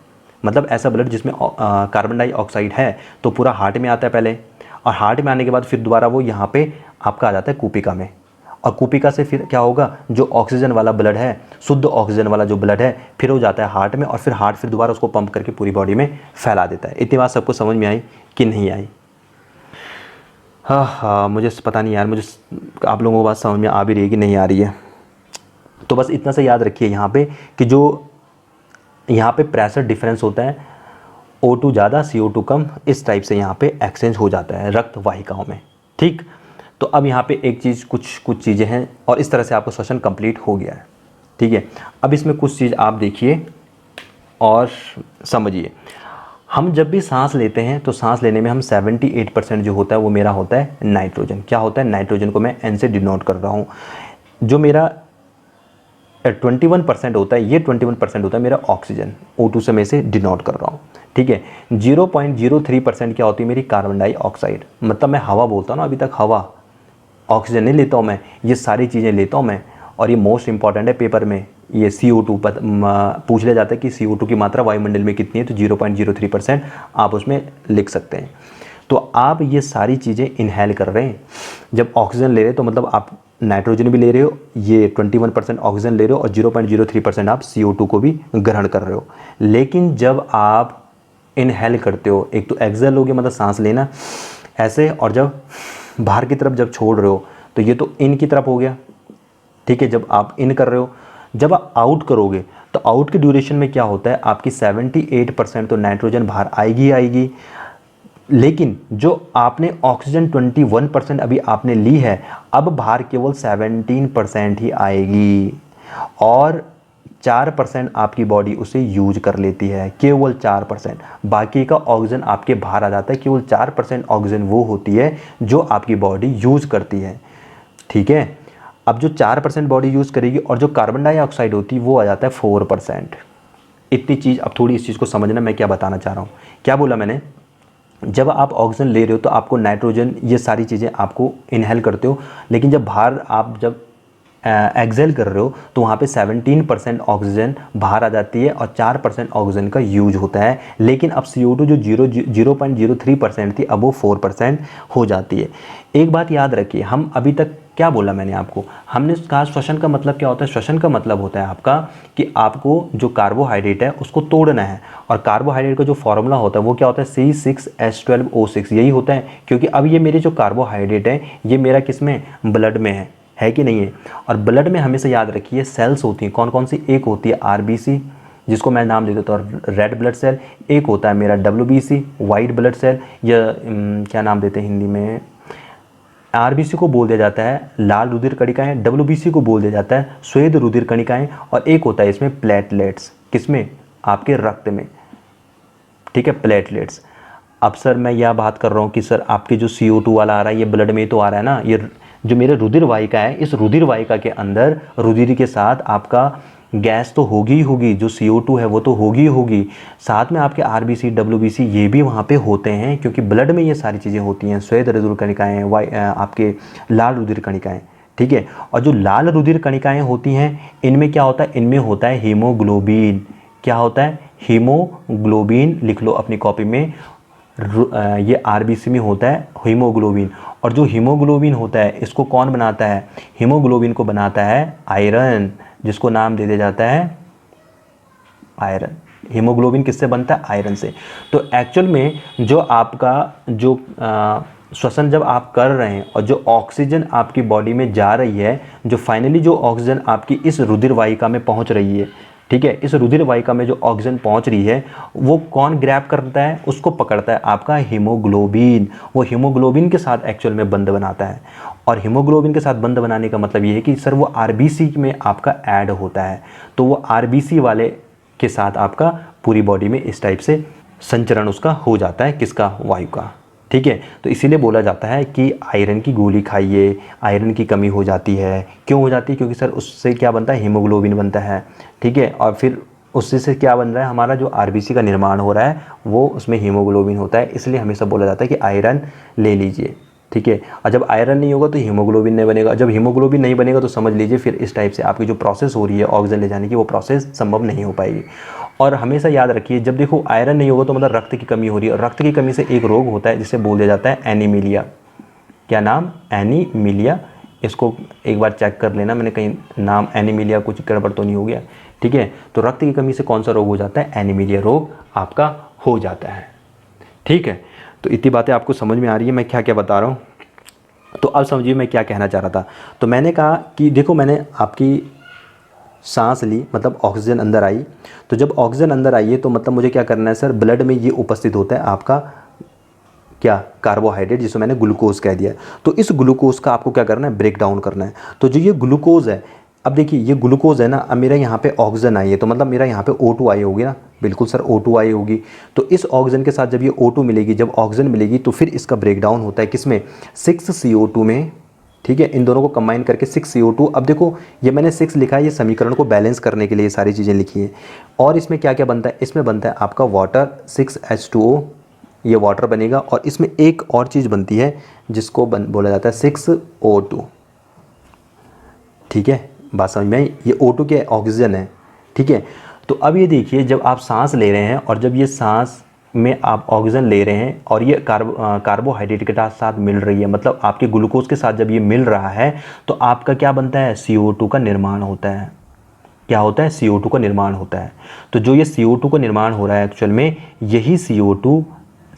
मतलब ऐसा ब्लड जिसमें कार्बन डाइऑक्साइड है, तो पूरा हार्ट में आता है पहले, और हार्ट में आने के बाद फिर दोबारा वो यहाँ पे आपका आ जाता है कूपिका में, और कूपिका से फिर क्या होगा, जो ऑक्सीजन वाला ब्लड है, शुद्ध ऑक्सीजन वाला जो ब्लड है, फिर हो जाता है हार्ट में, और फिर हार्ट फिर दोबारा उसको पंप करके पूरी बॉडी में फैला देता है। इतनी बात सबको समझ में आई कि नहीं आई? हाँ, मुझे पता नहीं यार, मुझे आप लोगों को बात समझ में आ भी रही है कि नहीं आ रही है। तो बस इतना सा याद रखिए यहाँ पे कि जो यहाँ पे प्रेशर डिफरेंस होता है, O2 ज़्यादा CO2 कम, इस टाइप से यहाँ पे एक्सचेंज हो जाता है रक्त वाहिकाओं में। ठीक, तो अब यहाँ पे एक चीज़ कुछ चीज़ें हैं, और इस तरह से आपका श्वसन कंप्लीट हो गया है। ठीक है, अब इसमें कुछ चीज़ आप देखिए और समझिए। हम जब भी सांस लेते हैं तो सांस लेने में हम 78% जो होता है वो मेरा होता है नाइट्रोजन। क्या होता है, नाइट्रोजन को मैं N से डिनोट कर रहा हूँ। जो मेरा 21% होता है, ये 21% होता है मेरा ऑक्सीजन, O2 से मैं इसे डिनोट कर रहा हूँ। ठीक है, 0.03% क्या होती है मेरी कार्बन डाइऑक्साइड, मतलब मैं हवा बोलता हूँ ना, अभी तक हवा, ऑक्सीजन नहीं लेता हूँ मैं, ये सारी चीज़ें लेता हूँ मैं। और ये मोस्ट इंपॉर्टेंट है, पेपर में ये CO2 पूछ लिया जाता है कि CO2 की मात्रा वायुमंडल में कितनी है, तो 0.03% आप उसमें लिख सकते हैं। तो आप ये सारी चीज़ें इनहेल कर रहे हैं, जब ऑक्सीजन ले रहे हैं तो मतलब आप नाइट्रोजन भी ले रहे हो, ये 21% ऑक्सीजन ले रहे हो, और 0.03% आप CO2 को भी ग्रहण कर रहे हो। लेकिन जब आप इनहेल करते हो, एक तो एक्सहेल हो गया मतलब सांस लेना ऐसे, और जब बाहर की तरफ जब छोड़ रहे हो तो ये तो इन की तरफ हो गया। ठीक है, जब आप इन कर रहे हो, जब आप आउट करोगे तो आउट के ड्यूरेशन में क्या होता है, आपकी 78% तो नाइट्रोजन बाहर आएगी, लेकिन जो आपने ऑक्सीजन 21% अभी आपने ली है, अब बाहर केवल 17% ही आएगी और 4% आपकी बॉडी उसे यूज कर लेती है, केवल 4%। बाकी का ऑक्सीजन आपके बाहर आ जाता है, केवल 4% ऑक्सीजन वो होती है जो आपकी बॉडी यूज करती है। ठीक है, अब जो 4% बॉडी यूज करेगी और जो कार्बन डाइऑक्साइड होती है वो आ जाता है 4%। इतनी चीज़, अब थोड़ी इस चीज़ को समझना मैं क्या बताना चाह रहा हूँ। क्या बोला मैंने, जब आप ऑक्सीजन ले रहे हो तो आपको नाइट्रोजन, ये सारी चीज़ें आपको इनहेल करते हो, लेकिन जब बाहर आप जब एक्सेल कर रहे हो तो वहाँ पे 17% ऑक्सीजन बाहर आ जाती है और 4% ऑक्सीजन का यूज होता है। लेकिन अब CO2 जो 0.03% थी, अब वो 4% हो जाती है। एक बात याद रखिए, हम अभी तक क्या बोला मैंने आपको, हमने कहा श्वसन का मतलब क्या होता है। श्वसन का मतलब होता है आपका कि आपको जो कार्बोहाइड्रेट है उसको तोड़ना है, और कार्बोहाइड्रेट का जो फॉर्मूला होता है वो क्या होता है, C6H12O6, यही होता है। क्योंकि अब ये मेरे जो कार्बोहाइड्रेट है ये मेरा किस में, ब्लड में है कि नहीं है। और ब्लड में हमेशा याद रखिए सेल्स होती हैं, कौन कौन सी, एक होती है RBC जिसको मैं नाम दे देता हूँ रेड ब्लड सेल, एक होता है मेरा WBC वाइट ब्लड सेल, या क्या नाम देते हैं हिंदी में, RBC को बोल दिया जाता है लाल रुधिर कणिकाएं, WBC को बोल दिया जाता है श्वेत रुधिर कणिकाएं, और एक होता है इसमें प्लेटलेट्स, किसमें, आपके रक्त में। ठीक है, प्लेटलेट्स। अब सर मैं यह बात कर रहा हूँ कि सर आपके जो CO2 वाला आ रहा है ये ब्लड में तो आ रहा है ना, ये जो मेरे रुधिर वाहिका है, इस रुधिर वाहिका के अंदर रुधिर के साथ आपका गैस तो होगी ही होगी, जो CO2 है वो तो होगी ही होगी, साथ में आपके RBC WBC ये भी वहाँ पे होते हैं, क्योंकि ब्लड में ये सारी चीज़ें होती हैं, श्वेत रुधिर कणिकाएँ, आपके लाल रुधिर कणिकाएँ। ठीक है, और जो लाल रुधिर कणिकाएँ होती हैं इनमें क्या होता है, इनमें होता है हीमोग्लोबिन। क्या होता है, हीमोग्लोबिन, लिख लो अपनी कॉपी में, ये RBC में होता है हीमोग्लोबिन। और जो हीमोग्लोबिन होता है इसको कौन बनाता है, हीमोग्लोबिन को बनाता है आयरन, जिसको नाम दे दिया जाता है आयरन। हीमोग्लोबिन किससे बनता है, आयरन से। तो एक्चुअल में जो आपका जो श्वसन जब आप कर रहे हैं और जो ऑक्सीजन आपकी बॉडी में जा रही है, जो फाइनली जो ऑक्सीजन आपकी इस रुधिर वाहिका में पहुंच रही है, ठीक है, इस रुधिर वाहिका में जो ऑक्सीजन पहुंच रही है वो कौन ग्रैब करता है, उसको पकड़ता है आपका हीमोग्लोबिन। वो हीमोग्लोबिन के साथ एक्चुअल में बंध बनाता है, और हीमोग्लोबिन के साथ बंध बनाने का मतलब ये है कि सर वो RBC में आपका ऐड होता है, तो वो RBC वाले के साथ आपका पूरी बॉडी में इस टाइप से संचरण उसका हो जाता है, किसका, वायु का। ठीक है, तो इसीलिए बोला जाता है कि आयरन की गोली खाइए, आयरन की कमी हो जाती है। क्यों हो जाती है, क्योंकि सर उससे क्या बनता है, हीमोग्लोबिन बनता है। ठीक है, और फिर उससे से क्या बन रहा है, हमारा जो RBC का निर्माण हो रहा है वो उसमें हीमोग्लोबिन होता है, इसलिए हमेशा बोला जाता है कि आयरन ले लीजिए। ठीक है, और जब आयरन नहीं होगा तो हीमोग्लोबिन नहीं बनेगा, जब हीमोग्लोबिन नहीं बनेगा तो समझ लीजिए फिर इस टाइप से आपकी जो प्रोसेस हो रही है ऑक्सीजन ले जाने की, वो प्रोसेस संभव नहीं हो पाएगी। और हमेशा याद रखिए, जब देखो आयरन नहीं होगा तो मतलब रक्त की कमी हो रही है, और रक्त की कमी से एक रोग होता है जिसे बोल दिया जाता है एनीमिलिया। क्या नाम, एनीमिलिया। इसको एक बार चेक कर लेना, मैंने कहीं नाम एनीमिलिया कुछ गड़बड़ तो नहीं हो गया। ठीक है, तो रक्त की कमी से कौन सा रोग हो जाता है, एनीमिलिया रोग आपका हो जाता है। ठीक है, तो इतनी बातें आपको समझ में आ रही है मैं क्या क्या बता रहा हूँ। तो अब समझिए मैं क्या कहना चाह रहा था। तो मैंने कहा कि देखो मैंने आपकी सांस ली, मतलब ऑक्सीजन अंदर आई, तो जब ऑक्सीजन अंदर आई है तो मतलब मुझे क्या करना है सर, ब्लड में ये उपस्थित होता है आपका क्या, कार्बोहाइड्रेट, जिसको मैंने ग्लूकोज कह दिया। तो इस ग्लूकोज का आपको क्या करना है, ब्रेक डाउन करना है। तो जो ये ग्लूकोज है, अब देखिए ये ग्लूकोज है ना, अब मेरा यहाँ पे ऑक्सीजन आई है तो मतलब मेरा यहाँ पे O2 आई होगी ना, बिल्कुल सर O2 आई होगी। तो इस ऑक्सीजन के साथ जब ये O2 मिलेगी, जब ऑक्सीजन मिलेगी तो फिर इसका ब्रेक डाउन होता है किसमें, 6CO2 में। ठीक है, इन दोनों को कंबाइन करके 6CO2। अब देखो ये मैंने 6 लिखा है, ये समीकरण को बैलेंस करने के लिए ये सारी चीज़ें लिखी हैं। और इसमें क्या क्या बनता है, इसमें बनता है आपका वाटर, 6H2O, ये वाटर बनेगा। और इसमें एक और चीज़ बनती है जिसको बोला जाता है 6O2। ठीक है, बात समझ में आई, ये O2 के ऑक्सीजन है। ठीक है, तो अब ये देखिए जब आप सांस ले रहे हैं और जब ये सांस में आप ऑक्सीजन ले रहे हैं और ये कार्बोहाइड्रेट के साथ मिल रही है, मतलब आपके ग्लूकोज के साथ जब ये मिल रहा है तो आपका क्या बनता है, CO2 का निर्माण होता है। क्या होता है, CO2 का निर्माण होता है। तो जो ये CO2 का निर्माण हो रहा है एक्चुअल में यही CO2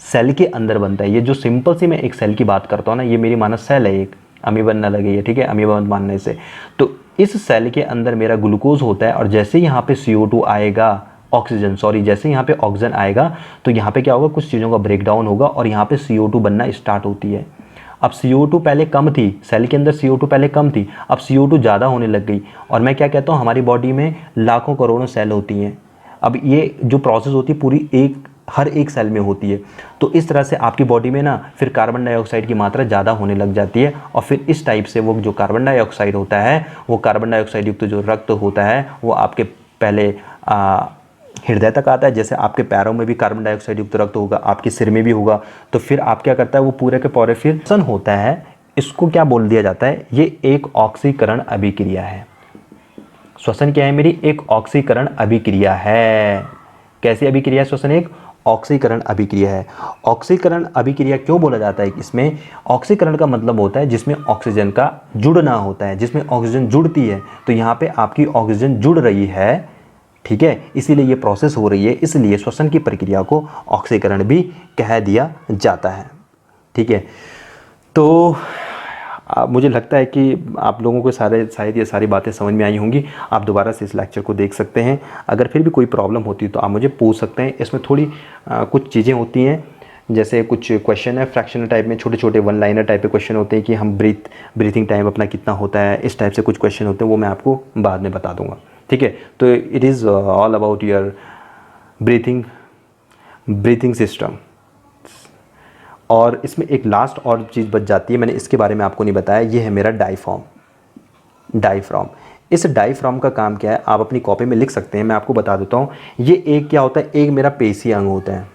सेल के अंदर बनता है। ये जो सिंपल सी मैं एक सेल की बात करता हूँ ना, ये मेरी मानस सेल है एक, अमीबा ना लगे ये, ठीक है, अमीबा मत मानने से। तो इस सेल के अंदर मेरा ग्लूकोज होता है और जैसे यहाँ पे CO2 आएगा, ऑक्सीजन सॉरी, जैसे यहाँ पे ऑक्सीजन आएगा तो यहाँ पे क्या होगा, कुछ चीज़ों का ब्रेकडाउन होगा और यहाँ पे CO2 बनना स्टार्ट होती है। अब CO2 पहले कम थी, सेल के अंदर CO2 पहले कम थी, अब CO2 ज़्यादा होने लग गई। और मैं क्या कहता हूँ, हमारी बॉडी में लाखों करोड़ों सेल होती हैं। अब ये जो प्रोसेस होती है पूरी हर एक सेल में होती है। तो इस तरह से आपकी बॉडी में ना फिर कार्बन डाइऑक्साइड की मात्रा ज़्यादा होने लग जाती है और फिर इस टाइप से वो जो कार्बन डाइऑक्साइड होता है, वो कार्बन डाइऑक्साइड युक्त जो रक्त होता है वो आपके पहले हृदय तक आता है। जैसे आपके पैरों में भी कार्बन डाइऑक्साइड युक्त रक्त होगा, आपके सिर में भी होगा, तो फिर आप क्या करता है, वो पूरे के पूरे फिर श्वसन होता है। इसको क्या बोल दिया जाता है, ये एक ऑक्सीकरण अभिक्रिया है। श्वसन क्या है मेरी, एक ऑक्सीकरण अभिक्रिया है। कैसी अभिक्रिया है श्वसन, एक ऑक्सीकरण अभिक्रिया है। ऑक्सीकरण अभिक्रिया क्यों बोला जाता है, इसमें ऑक्सीकरण का मतलब होता है जिसमें ऑक्सीजन का जुड़ना होता है, जिसमें ऑक्सीजन जुड़ती है। तो यहाँ पे आपकी ऑक्सीजन जुड़ रही है, ठीक है, इसीलिए ये प्रोसेस हो रही है, इसलिए श्वसन की प्रक्रिया को ऑक्सीकरण भी कह दिया जाता है, ठीक है। तो मुझे लगता है कि आप लोगों को शायद ये सारी बातें समझ में आई होंगी। आप दोबारा से इस लेक्चर को देख सकते हैं। अगर फिर भी कोई प्रॉब्लम होती है तो आप मुझे पूछ सकते हैं। इसमें थोड़ी कुछ चीज़ें होती हैं, जैसे कुछ क्वेश्चन है फ्रैक्शनल टाइप में, छोटे छोटे वन लाइनर टाइप के क्वेश्चन होते हैं कि हम ब्रीथिंग टाइम अपना कितना होता है, इस टाइप से कुछ क्वेश्चन होते हैं, वो मैं आपको बाद में बता दूंगा, ठीक है। तो it is all about your breathing system. और इसमें एक लास्ट और चीज़ बच जाती है, मैंने इसके बारे में आपको नहीं बताया, ये है मेरा डायफ्राम। इस डायफ्राम का काम क्या है, आप अपनी कॉपी में लिख सकते हैं, मैं आपको बता देता हूँ। ये एक क्या होता है, एक मेरा पेशीय अंग होता है,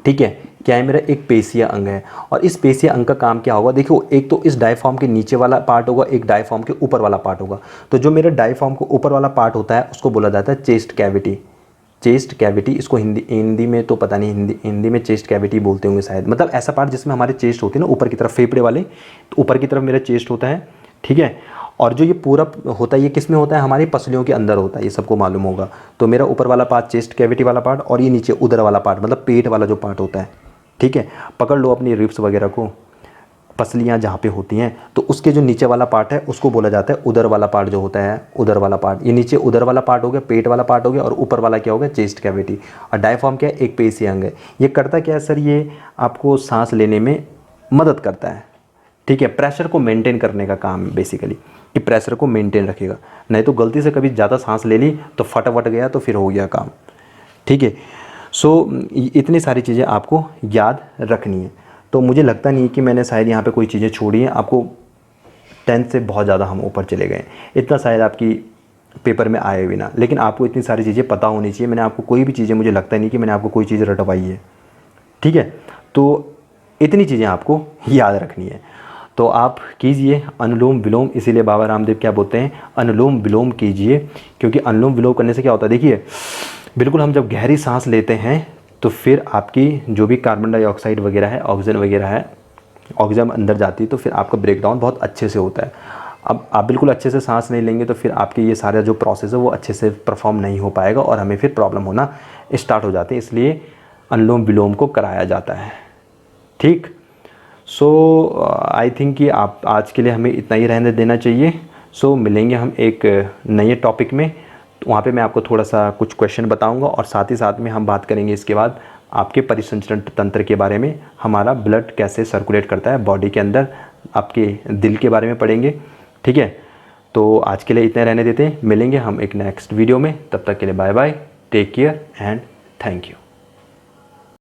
ठीक है। क्या है, मेरा एक पेशीय अंग है। और इस पेशीय अंग का काम क्या होगा, देखो, एक तो इस डायफ्राम के नीचे वाला पार्ट होगा, एक डायफ्राम के ऊपर वाला पार्ट होगा। तो जो मेरा डायफ्राम के ऊपर वाला पार्ट होता है उसको बोला जाता है चेस्ट कैविटी। इसको हिंदी में तो पता नहीं, हिंदी में चेस्ट कैविटी बोलते होंगे शायद, मतलब ऐसा पार्ट जिसमें हमारे चेस्ट होती है ना ऊपर की तरफ, फेफड़े वाले, तो ऊपर की तरफ मेरा चेस्ट होता है, ठीक है। और जो ये पूरा होता है ये किस में होता है, हमारी पसलियों के अंदर होता है, ये सबको मालूम होगा। तो मेरा ऊपर वाला पार्ट चेस्ट कैविटी वाला पार्ट, और ये नीचे उदर वाला पार्ट, मतलब पेट वाला जो पार्ट होता है, ठीक है। पकड़ लो अपनी रिब्स वगैरह को, पसलियाँ जहाँ पे होती हैं, तो उसके जो नीचे वाला पार्ट है उसको बोला जाता है उदर वाला पार्ट, जो होता है उदर वाला पार्ट। ये नीचे उदर वाला पार्ट हो गया, पेट वाला पार्ट हो गया, और ऊपर वाला क्या हो गया, चेस्ट कैविटी। और डायफ्राम क्या है, एक पेशीय अंग है। ये करता क्या है सर, ये आपको सांस लेने में मदद करता है, ठीक है। प्रेशर को मेंटेन करने का काम बेसिकली, कि प्रेशर को मेंटेन रखेगा, नहीं तो गलती से कभी ज़्यादा सांस ले ली तो फट गया तो फिर हो गया काम, ठीक है। सो इतनी सारी चीज़ें आपको याद रखनी है। तो मुझे लगता नहीं कि मैंने शायद यहाँ पे कोई चीज़ें छोड़ी हैं। आपको 10th से बहुत ज़्यादा हम ऊपर चले गए, इतना शायद आपकी पेपर में आए भी ना, लेकिन आपको इतनी सारी चीज़ें पता होनी चाहिए। मैंने आपको कोई भी चीज़ें, मुझे लगता नहीं कि मैंने आपको कोई चीज़ रटवाई है, ठीक है। तो इतनी चीज़ें आपको याद रखनी है। तो आप कीजिए अनुलोम विलोम, इसीलिए बाबा रामदेव क्या बोलते हैं, अनुलोम विलोम कीजिए, क्योंकि अनुलोम विलोम करने से क्या होता है, देखिए, बिल्कुल हम जब गहरी सांस लेते हैं तो फिर आपकी जो भी कार्बन डाइऑक्साइड वगैरह है, ऑक्सीजन वगैरह है, ऑक्सीजन अंदर जाती है, तो फिर आपका ब्रेकडाउन बहुत अच्छे से होता है। अब आप बिल्कुल अच्छे से सांस नहीं लेंगे तो फिर आपके ये सारा जो प्रोसेस है वो अच्छे से परफॉर्म नहीं हो पाएगा और हमें फिर प्रॉब्लम होना स्टार्ट हो जाती है। इसलिए अनुलोम विलोम को कराया जाता है, ठीक। सो आई थिंक कि आप आज के लिए हमें इतना ही रहने देना चाहिए। सो मिलेंगे हम एक नए टॉपिक में, तो वहाँ पे मैं आपको थोड़ा सा कुछ क्वेश्चन बताऊंगा और साथ ही साथ में हम बात करेंगे इसके बाद आपके परिसंचरण तंत्र के बारे में, हमारा ब्लड कैसे सर्कुलेट करता है बॉडी के अंदर, आपके दिल के बारे में पढ़ेंगे, ठीक है। तो आज के लिए इतने रहने देते हैं, मिलेंगे हम एक नेक्स्ट वीडियो में, तब तक के लिए bye bye, take care and thank you.